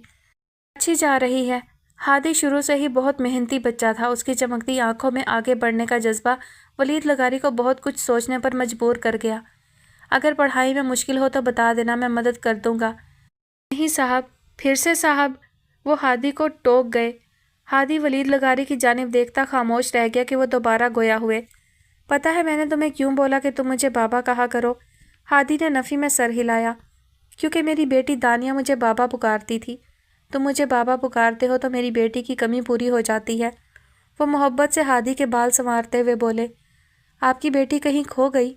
اچھی جا رہی ہے۔ ہادی شروع سے ہی بہت محنتی بچہ تھا، اس کی چمکتی آنکھوں میں آگے بڑھنے کا جذبہ ولید لغاری کو بہت کچھ سوچنے پر مجبور کر گیا۔ اگر پڑھائی میں مشکل ہو تو بتا دینا، میں مدد کر دوں گا۔ نہیں صاحب۔ پھر سے صاحب؟ وہ ہادی کو ٹوک گئے۔ ہادی ولید لغاری کی جانب دیکھتا خاموش رہ گیا کہ وہ دوبارہ گویا ہوئے۔ پتہ ہے میں نے تمہیں کیوں بولا کہ تم مجھے بابا کہا کرو؟ ہادی نے نفی میں سر ہلایا۔ کیونکہ میری بیٹی دانیہ مجھے بابا پکارتی تھی۔ تم مجھے بابا پکارتے ہو تو میری بیٹی کی کمی پوری ہو جاتی ہے۔ وہ محبت سے ہادی کے بال سنوارتے ہوئے بولے۔ آپ کی بیٹی کہیں کھو گئی؟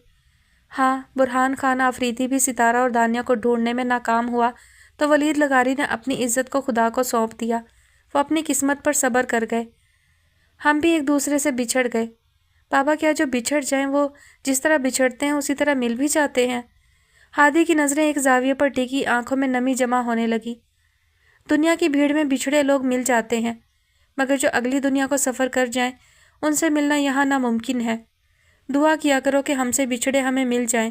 ہاں، برہان خان آفریدی بھی ستارہ اور دانیہ کو ڈھونڈنے میں ناکام ہوا تو ولید لغاری نے اپنی عزت کو خدا کو سونپ دیا۔ وہ اپنی قسمت پر صبر کر گئے۔ ہم بھی ایک دوسرے سے بچھڑ گئے۔ بابا، کیا جو بچھڑ جائیں وہ جس طرح بچھڑتے ہیں اسی طرح مل بھی جاتے ہیں؟ ہادی کی نظریں ایک زاویے پر ٹکی، آنکھوں میں نمی جمع ہونے لگی۔ دنیا کی بھیڑ میں بچھڑے لوگ مل جاتے ہیں، مگر جو اگلی دنیا کو سفر کر جائیں ان سے ملنا یہاں ناممکن ہے۔ دعا کیا کرو کہ ہم سے بچھڑے ہمیں مل جائیں۔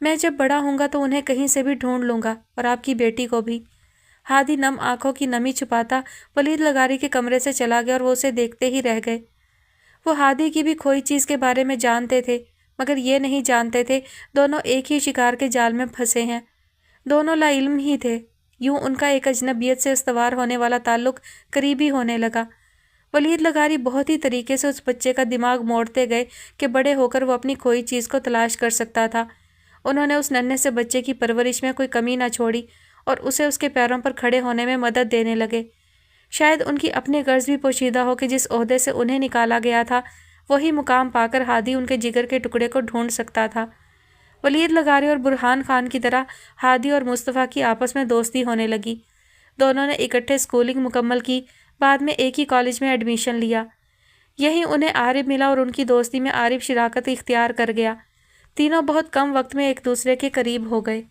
میں جب بڑا ہوں گا تو انہیں کہیں سے بھی ڈھونڈ لوں گا، اور آپ کی بیٹی کو بھی۔ ہادی نم آنکھوں کی نمی چھپاتا ولید لغاری کے کمرے سے چلا گیا اور وہ اسے دیکھتے ہی رہ گئے۔ وہ ہادی کی بھی کھوئی چیز کے بارے میں جانتے تھے، مگر یہ نہیں جانتے تھے دونوں ایک ہی شکار کے جال میں پھنسے ہیں۔ دونوں لا علم ہی تھے۔ یوں ان کا ایک اجنبیت سے استوار ہونے والا تعلق قریبی ہونے لگا۔ ولید لغاری بہت ہی طریقے سے اس بچے کا دماغ موڑتے گئے کہ بڑے ہو کر وہ اپنی کھوئی چیز کو تلاش کر سکتا تھا۔ انہوں نے اس ننھے سے بچے کی پرورش میں کوئی کمی نہ چھوڑی اور اسے اس کے پیروں پر کھڑے ہونے میں مدد دینے لگے۔ شاید ان کی اپنی غرض بھی پوشیدہ ہو کہ جس عہدے سے انہیں نکالا گیا تھا وہی مقام پا کر ہادی ان کے جگر کے ٹکڑے کو ڈھونڈ سکتا تھا۔ ولید لغاری اور برہان خان کی طرح ہادی اور مصطفیٰ کی آپس میں دوستی ہونے لگی۔ دونوں نے اکٹھے اسکولنگ مکمل کی، بعد میں ایک ہی کالج میں ایڈمیشن لیا۔ یہیں انہیں عارب ملا اور ان کی دوستی میں عارب شراکت اختیار کر گیا۔ تینوں بہت کم وقت میں ایک دوسرے کے قریب ہو گئے۔